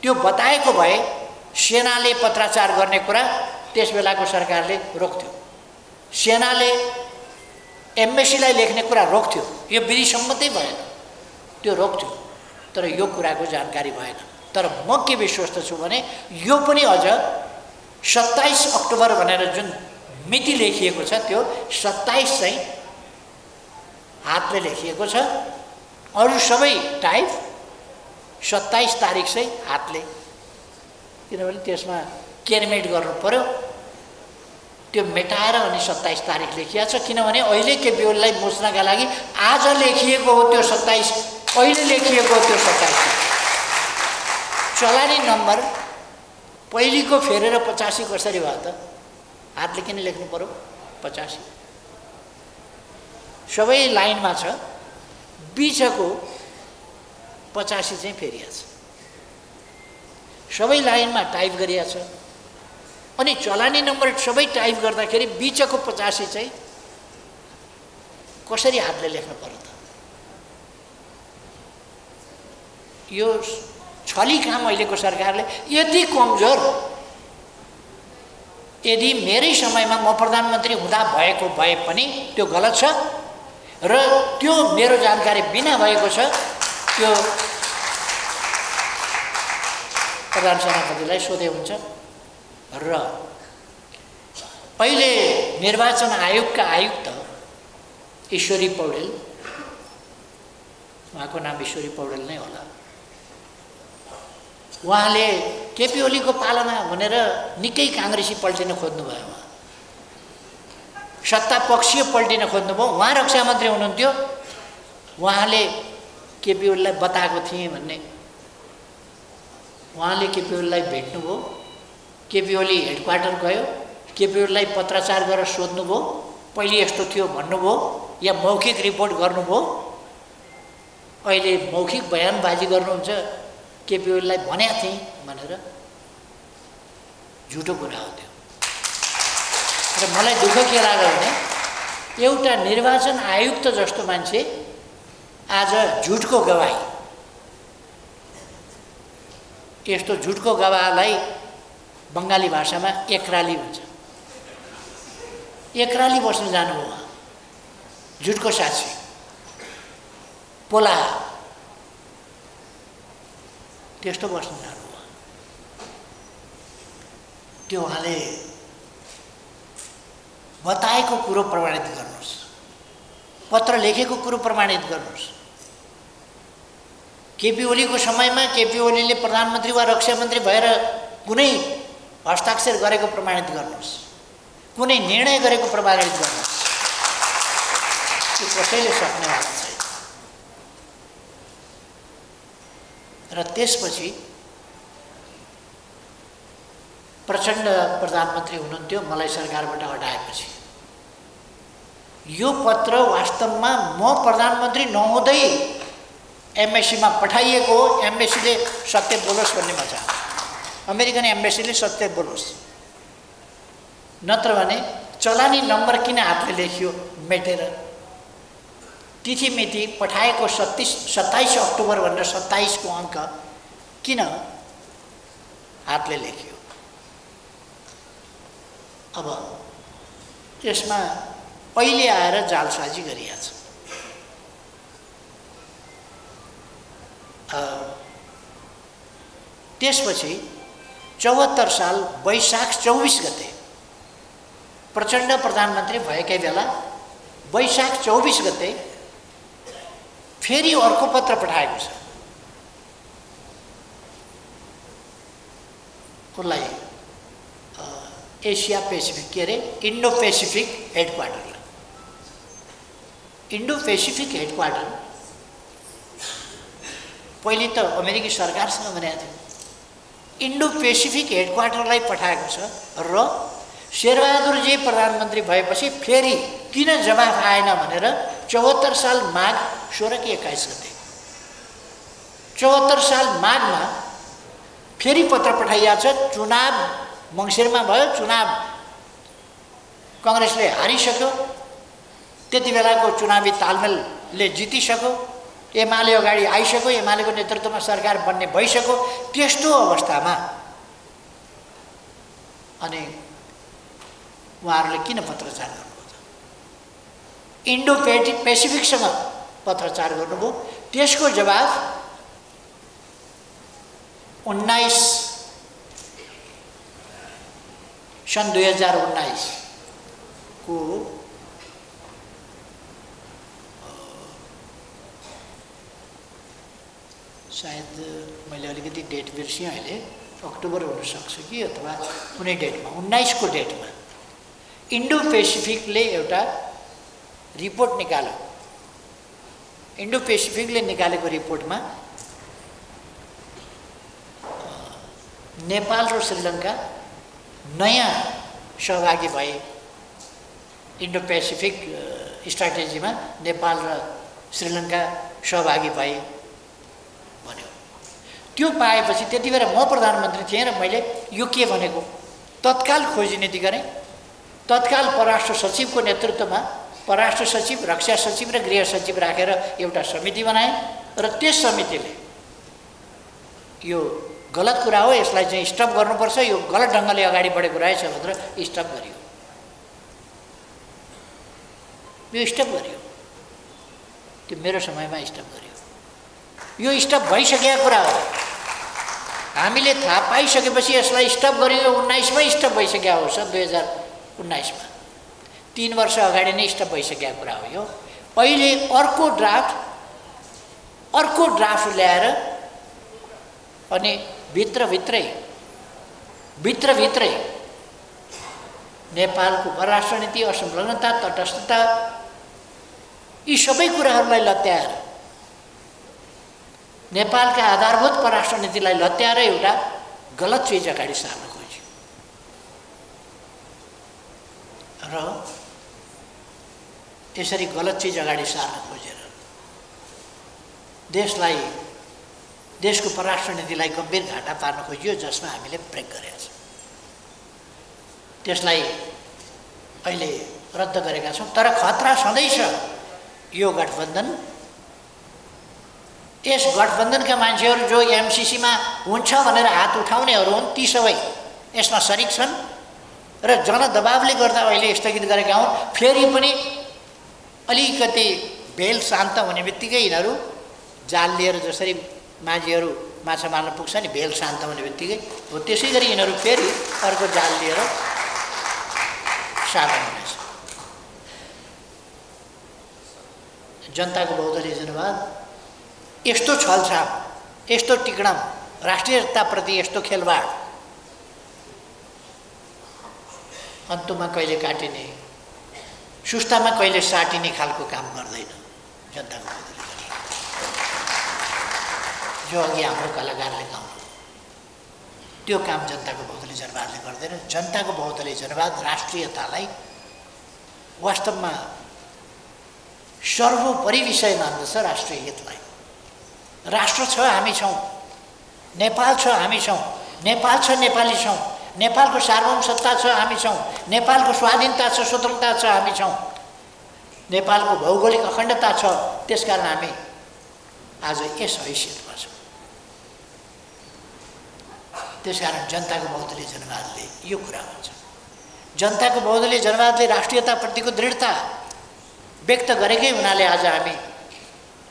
त्यो बताएको भए सेनाले पत्राचार गर्ने कुरा त्यस बेलाको सरकारले रोक्थ्यो। सेनाले एम्बेसीलाई लेख्ने कुरा रोक्थ्यो। यो विधि सम्मतै भएन, त्यो रोक्थ्यो। तर यो कुराको जानकारी भएन। तर म के विश्वस्त छु भने यो पनि अझ 27 अक्टोबर भनेर जुन मिति लेखिएको छ त्यो 27 चाहिँ हातले लेखिएको छ। अरू सबै टाइप 27 तारिक चाहिँ हातले, किनभने त्यसमा केरमेट गर्नु पर्यो। त्यो मेटाएर अनि 27 तारिक लेखिया छ। किनभने अहिले केपी ओलीलाई मुच्नका लागि आज लेखिएको हो त्यो 27, अहिले लेखिएको हो त्यो 27। चलानी नम्बर पहिलेको फेरेर 85 कसरी भयो त? हातले किन लेख्नु पर्यो 85? सबै लाइनमा छ, बिचको 85 चाहिँ फेरिया छ, सबै लाइनमा टाइप गरिया छ। अनि चलानी नम्बर सबै टाइप गर्दाखेरि बिचको 85 चाहिँ कसरी हातले लेख्नु पर्यो त? यो छली काम अहिलेको सरकारले यति कमजोर। यदि मेरै समयमा म प्रधानमन्त्री हुँदा भएको भए पनि त्यो गलत छ र त्यो मेरो जानकारी बिना भएको छ, त्यो प्रधान सेनापतिलाई सोधे हुन्छ। र अहिले निर्वाचन आयोगका आयुक्त ईश्वरी पौडेल, उहाँको नाम ईश्वरी पौडेल नै होला, उहाँले केपी ओलीको पालना भनेर निकै काङ्ग्रेसी पल्टिन खोज्नुभयो। उहाँ सत्ता पक्षीय पल्टिन खोज्नुभयो। उहाँ रक्षा मन्त्री हुनुहुन्थ्यो, उहाँले केपी ओलीलाई बताएको थिएँ भन्ने, उहाँले केपी ओलीलाई भेट्नुभयो, केपी ओली हेडक्वार्टर गयो, केपी ओलीलाई पत्रचार गरेर सोध्नुभयो, पहिले यस्तो थियो भन्नुभयो या मौखिक रिपोर्ट गर्नुभयो। अहिले मौखिक बयानबाजी गर्नुहुन्छ, केपी ओलीलाई भनेको थिएँ भनेर, झुटो कुरा हो त्यो। र मलाई दुःख के लाग्यो भने एउटा निर्वाचन आयुक्त जस्तो मान्छे आज झुटको गवाही, यस्तो झुटको गवाहलाई बङ्गाली भाषामा एकराली भन्छ। एकराली बस्न जानुभयो उहाँ, झुटको साक्षी, पोला, त्यस्तो बस्न जानुभयो। त्यो उहाँले बताएको कुरो प्रमाणित गर्नुहोस्, पत्र लेखेको कुरो प्रमाणित गर्नुहोस्। केपी ओलीको समयमा केपी ओलीले प्रधानमन्त्री वा रक्षा मन्त्री भएर कुनै हस्ताक्षर गरेको प्रमाणित गर्नुहोस्, कुनै निर्णय गरेको प्रमाणित गर्नुहोस्। त्यो कसैले सक्ने भएको छैन। र त्यसपछि प्रचण्ड प्रधानमन्त्री हुनुहुन्थ्यो, मलाई सरकारबाट हटाएपछि यो पत्र वास्तवमा म प्रधानमन्त्री नहुँदै एम्बेसीमा पठाइएको हो। एम्बेसीले सत्य बोलोस् भन्ने म चाहन्छु, अमेरिकन एम्बेसीले सत्य बोलोस्। नत्र भने चलानी नम्बर किन हातले लेखियो मेटेर? तिथि मिति पठाएको 27 अक्टोबर भनेर 27 को अङ्क किन हातले लेखियो? अब यसमा अहिले आएर जालसाजी गरिएको छ। त्यसपछि 74 साल वैशाख 24 गते प्रचण्ड प्रधानमन्त्री भएकै बेला वैशाख 24 गते फेरि अर्को पत्र पठाएको छ। कसलाई? एसिया पेसिफिक, के अरे Indo Pacific headquarter. Indo Pacific headquarter पहिले त अमेरिकी सरकारसँग भनेको थियो, इन्डो पेसिफिक हेडक्वार्टरलाई पठाएको छ। र शेरबहादुरजी प्रधानमन्त्री भएपछि फेरि किन जवाफ आएन भनेर 74 साल माघ 16 कि 21 गते 74 साल माघमा फेरि पत्र पठाइएको छ। चुनाव मङ्सिरमा भयो, चुनाव काङ्ग्रेसले हारिसक्यो, त्यति बेलाको चुनावी तालमेलले जितिसक्यो, एमाले अगाडि आइसक्यो, एमालेको नेतृत्वमा सरकार बन्ने भइसक्यो। त्यस्तो अवस्थामा अनि उहाँहरूले किन पत्रचार गर्नुभयो त? इन्डो पेसिफिकसँग पत्रचार गर्नुभयो। त्यसको जवाफ 2019 को सायद मैले अलिकति डेट बिर्सेँ अहिले, अक्टोबर हुनसक्छ कि अथवा कुनै डेटमा 19 को डेटमा इन्डो पेसिफिकले एउटा रिपोर्ट निकाल्यो। इन्डो पेसिफिकले निकालेको रिपोर्टमा नेपाल र श्रीलङ्का नयाँ सहभागी भए। इन्डो पेसिफिक स्ट्राटेजीमा नेपाल र श्रीलङ्का सहभागी भए भन्यो। त्यो पाएपछि त्यति बेला म प्रधानमन्त्री थिएँ र मैले यो के भनेको तत्काल खोजी नीति गरेँ। तत्काल परराष्ट्र सचिवको नेतृत्वमा परराष्ट्र सचिव, रक्षा सचिव र गृह सचिव राखेर एउटा समिति बनाएँ र त्यस समितिले यो गलत कुरा हो, यसलाई चाहिँ स्टप गर्नुपर्छ, यो गलत ढङ्गले अगाडि बढेको रहेछ भनेर स्टप गरियो। यो स्टप गरियो, त्यो मेरो समयमा स्टप गरियो। यो स्टप भइसकेको कुरा हो। हामीले थाहा पाइसकेपछि यसलाई स्टप गरियो। 19 मै स्टप भइसक्यो हो। सन् 2019 मा 3 वर्ष अगाडि नै स्टप भइसकेको कुरा हो यो। अहिले अर्को ड्राफ्ट ल्याएर अनि भित्रभित्रै नेपालको परराष्ट्र नीति, असंलग्नता, तटस्थता यी सबै कुराहरूलाई लत्याएर नेपालका आधारभूत परराष्ट्र नीतिलाई लत्याएर एउटा गलत चिज अगाडि सार्न खोज्यो र यसरी गलत चिज अगाडि सार्न खोजेर देशको परराष्ट्र नीतिलाई गम्भीर घाटा पार्न खोजियो, जसमा हामीले ब्रेक गरेका छौँ। त्यसलाई अहिले रद्द गरेका छौँ। तर खतरा सधैँ छ यो गठबन्धन। यस गठबन्धनका मान्छेहरू जो एमसीसीमा हुन्छ भनेर हात उठाउनेहरू हुन्, ती सबै यसमा सरिक छन् र जनदबावले गर्दा अहिले स्थगित गरेका हुन्। फेरि पनि अलिकति भेल शान्त हुने बित्तिकै यिनीहरू जाल लिएर, जसरी माझीहरू माछा मार्न पुग्छ नि, भेल शान्त हुने बित्तिकै हो त्यसै गरी यिनीहरू फेरि अर्को जाल लिएर साधन हुनेछ। जनताको बहुदलीय जनवाद यस्तो छलछाप, यस्तो टिकडम, राष्ट्रियताप्रति यस्तो खेलवाड अन्तमा कहिले काटिने, सुस्तामा कहिले साटिने खालको काम गर्दैन जनताको बहुदलीय जनवाद। जो अघि हाम्रो कलाकारले गाउनु त्यो काम जनताको बहुदलीय जनवादले गर्दैन। जनताको बहुदलीय जनवाद राष्ट्रियतालाई वास्तवमा सर्वोपरि विषय मान्दछ। राष्ट्रिय हितलाई, राष्ट्र छ हामी छौँ, नेपाल छ हामी छौँ, नेपाल छ नेपाली छौँ, नेपालको सार्वभौम सत्ता छ हामी छौँ, नेपालको स्वाधीनता छ, स्वतन्त्रता छ हामी छौँ, नेपालको भौगोलिक अखण्डता छ। त्यसकारण हामी आज यस हैसियतमा छौँ। त्यसकारण जनताको बहुदलीय जनवादले यो कुरा भन्छ। जनताको बहुदलीय जनवादले राष्ट्रियताप्रतिको दृढता व्यक्त गरेकै हुनाले आज हामी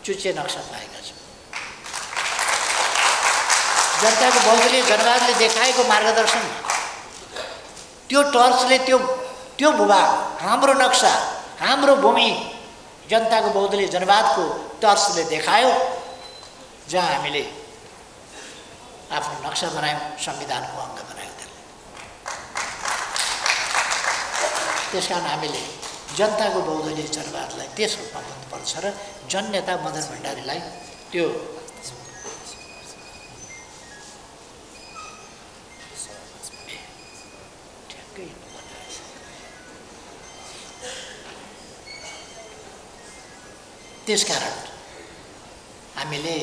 चुच्चे नक्सा पाएका छौँ। जनताको बहुदलीय जनवादले देखाएको मार्गदर्शन, त्यो टर्चले त्यो भूभाग, हाम्रो नक्सा, हाम्रो भूमि जनताको बहुदलीय जनवादको टर्चले देखायो, जहाँ हामीले आफ्नो नक्सा बनायौँ, संविधानको अङ्ग बनायौँ। त्यसकारण हामीले जनताको बहुदलीय जनवादलाई त्यस रूपमा भन्नुपर्छ र जननेता मदन भण्डारीलाई त्यो त्यसकारण हामीले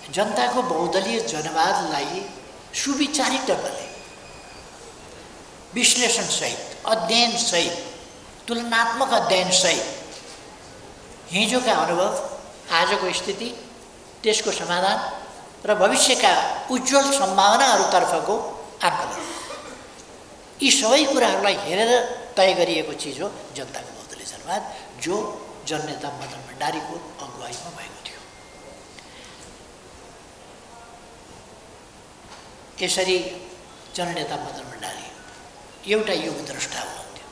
जनताको बहुदलीय जनवादलाई सुविचारित ढङ्गले विश्लेषणसहित, अध्ययनसहित, तुलनात्मक अध्ययनसहित हिजोका अनुभव, आजको स्थिति, त्यसको समाधान र भविष्यका उज्जवल सम्भावनाहरूतर्फको आकलन, यी सबै कुराहरूलाई हेरेर तय गरिएको चिज हो जनताको बहुदलीय जनवाद, जो जननेता मदन भण्डारीको अगुवाईमा भएको थियो। यसरी जननेता मदन भण्डारी एउटा युगद्रष्टा हुनुहुन्थ्यो।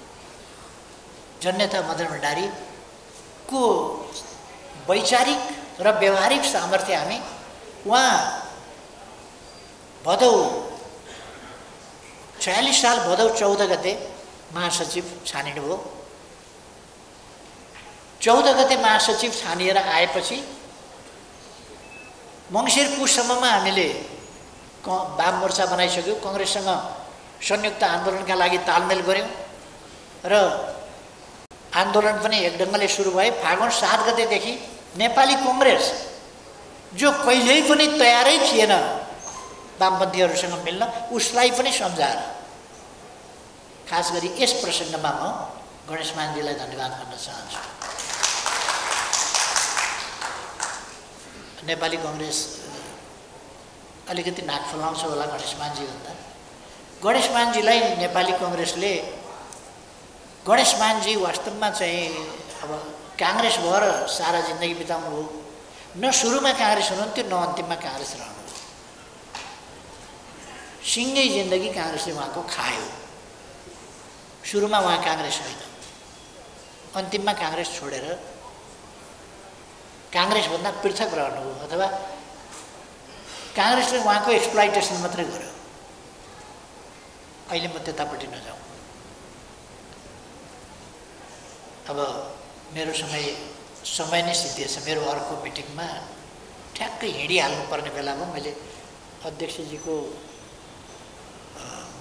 जननेता मदन भण्डारीको वैचारिक र व्यवहारिक सामर्थ्य हामी उहाँ भदौ 46 साल भदौ 14 गते महासचिव छानिनुभयो। 14 गते महासचिव छानिएर आएपछि मङ्सिर पुससम्ममा हामीले वाम मोर्चा बनाइसक्यौँ, कङ्ग्रेससँग संयुक्त आन्दोलनका लागि तालमेल गऱ्यौँ र आन्दोलन पनि एक ढङ्गले सुरु भयो। फागुन 7 गतेदेखि नेपाली कङ्ग्रेस जो कहिल्यै पनि तयारै थिएन वामपन्थीहरूसँग मिल्न, उसलाई पनि सम्झाएर, खास गरी यस प्रसङ्गमा म गणेश मानजीलाई धन्यवाद भन्न चाहन्छु। नेपाली कङ्ग्रेस अलिकति नाक फलाउँछ होला गणेश मानजी भन्दा। गणेश मानजीलाई नेपाली कङ्ग्रेसले, गणेश मानजी वास्तवमा चाहिँ अब काङ्ग्रेस भएर सारा जिन्दगी बिताउनु हो। न सुरुमा काङ्ग्रेस हुनुहुन्थ्यो, न अन्तिममा काङ्ग्रेस रहनु। सिङ्गै जिन्दगी काङ्ग्रेसले उहाँको खायो। सुरुमा उहाँ काङ्ग्रेस होइन, अन्तिममा काङ्ग्रेस छोडेर काङ्ग्रेसभन्दा पृथक रहनुभयो, अथवा काङ्ग्रेसले उहाँको एक्सप्लोइटेसन मात्रै गर्यो। अहिले म त्यतापट्टि नजाउँ। अब मेरो समय नै सिद्धिएछ। मेरो अर्को मिटिङमा ठ्याक्कै हिँडिहाल्नुपर्ने बेलामा मैले अध्यक्षजीको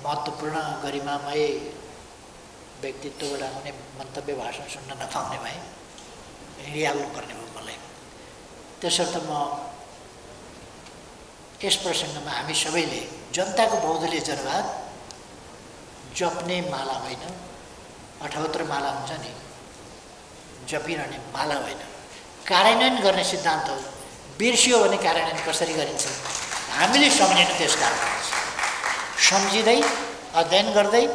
महत्त्वपूर्ण गरिमामय व्यक्तित्वबाट आउने मन्तव्य भाषण सुन्न नपाउने भए हिँडिहाल्नुपर्ने भयो मलाई। त्यसर्थ म यस प्रसङ्गमा हामी सबैले जनताको बहुदलीय जनवाद जप्ने माला होइन, 78 माला हुन्छ नि, जपिरहने माला होइन, कार्यान्वयन गर्ने सिद्धान्त हो। बिर्सियो भने कार्यान्वयन कसरी गरिन्छ हामीले सम्झिनु त्यस कारण सम्झिँदै, अध्ययन गर्दै,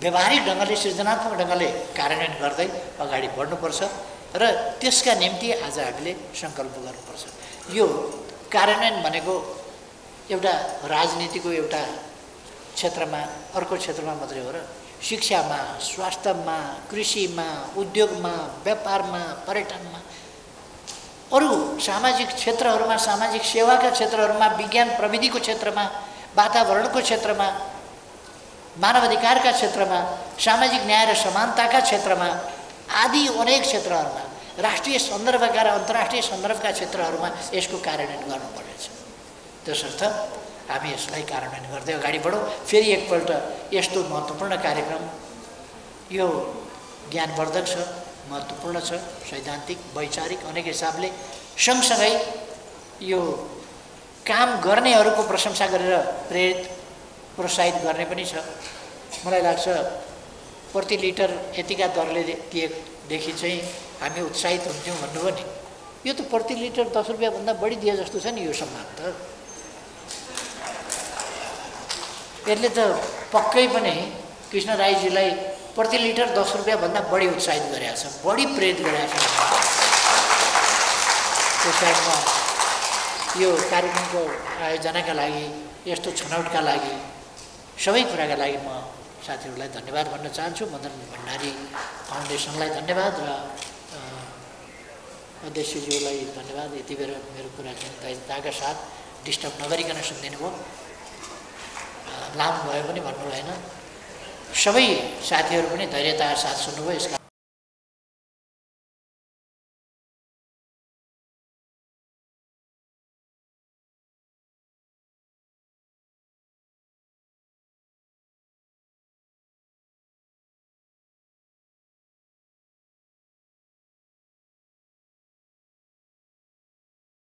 व्यवहारिक ढङ्गले, सृजनात्मक ढङ्गले कार्यान्वयन गर्दै अगाडि बढ्नुपर्छ र त्यसका निम्ति आज हामीले सङ्कल्प गर्नुपर्छ। यो कार्यान्वयन भनेको एउटा राजनीतिको एउटा क्षेत्रमा, अर्को क्षेत्रमा मात्रै हो र शिक्षामा, स्वास्थ्यमा, कृषिमा, उद्योगमा, व्यापारमा, पर्यटनमा, अरू सामाजिक क्षेत्रहरूमा, सामाजिक सेवाका क्षेत्रहरूमा, विज्ञान प्रविधिको क्षेत्रमा, वातावरणको क्षेत्रमा, मानवाधिकारका क्षेत्रमा, सामाजिक न्याय र समानताका क्षेत्रमा आदि अनेक क्षेत्रहरूमा, राष्ट्रिय सन्दर्भका र अन्तर्राष्ट्रिय सन्दर्भका क्षेत्रहरूमा यसको कार्यान्वयन गर्नुपर्नेछ। त्यसर्थ हामी यसलाई कार्यान्वयन गर्दै अगाडि बढौँ। फेरि एकपल्ट यस्तो महत्त्वपूर्ण कार्यक्रम, यो ज्ञानवर्धक छ, महत्त्वपूर्ण छ, सैद्धान्तिक, वैचारिक अनेक हिसाबले, सँगसँगै यो काम गर्नेहरूको प्रशंसा गरेर प्रेरित, प्रोत्साहित गर्ने पनि छ। मलाई लाग्छ प्रति लिटर यतिका दरले दिएदेखि चाहिँ हामी उत्साहित हुन्थ्यौँ भन्नुभयो नि। यो त प्रति लिटर 10 रुपियाँभन्दा बढी दिए जस्तो छ नि यो सम्मान त। यसले त पक्कै पनि कृष्ण राईजीलाई प्रति लिटर 10 रुपियाँभन्दा बढी उत्साहित गरेको छ, बढी प्रेरित गरेको छ। त्यसैले यो कार्यक्रमको आयोजनाका लागि, यस्तो छनौटका लागि, सबै कुराका लागि म साथीहरूलाई धन्यवाद भन्न चाहन्छु। मदन भण्डारी फाउन्डेसनलाई धन्यवाद र अध्यक्षज्यूलाई धन्यवाद। यति बेर मेरो कुरा चाहिँ धैर्यताका साथ डिस्टर्ब नगरिकन सुनिदिनु भयो। लामो भयो पनि भन्नु भएन। सबै साथीहरू पनि धैर्यताका साथ सुन्नुभयो। यसका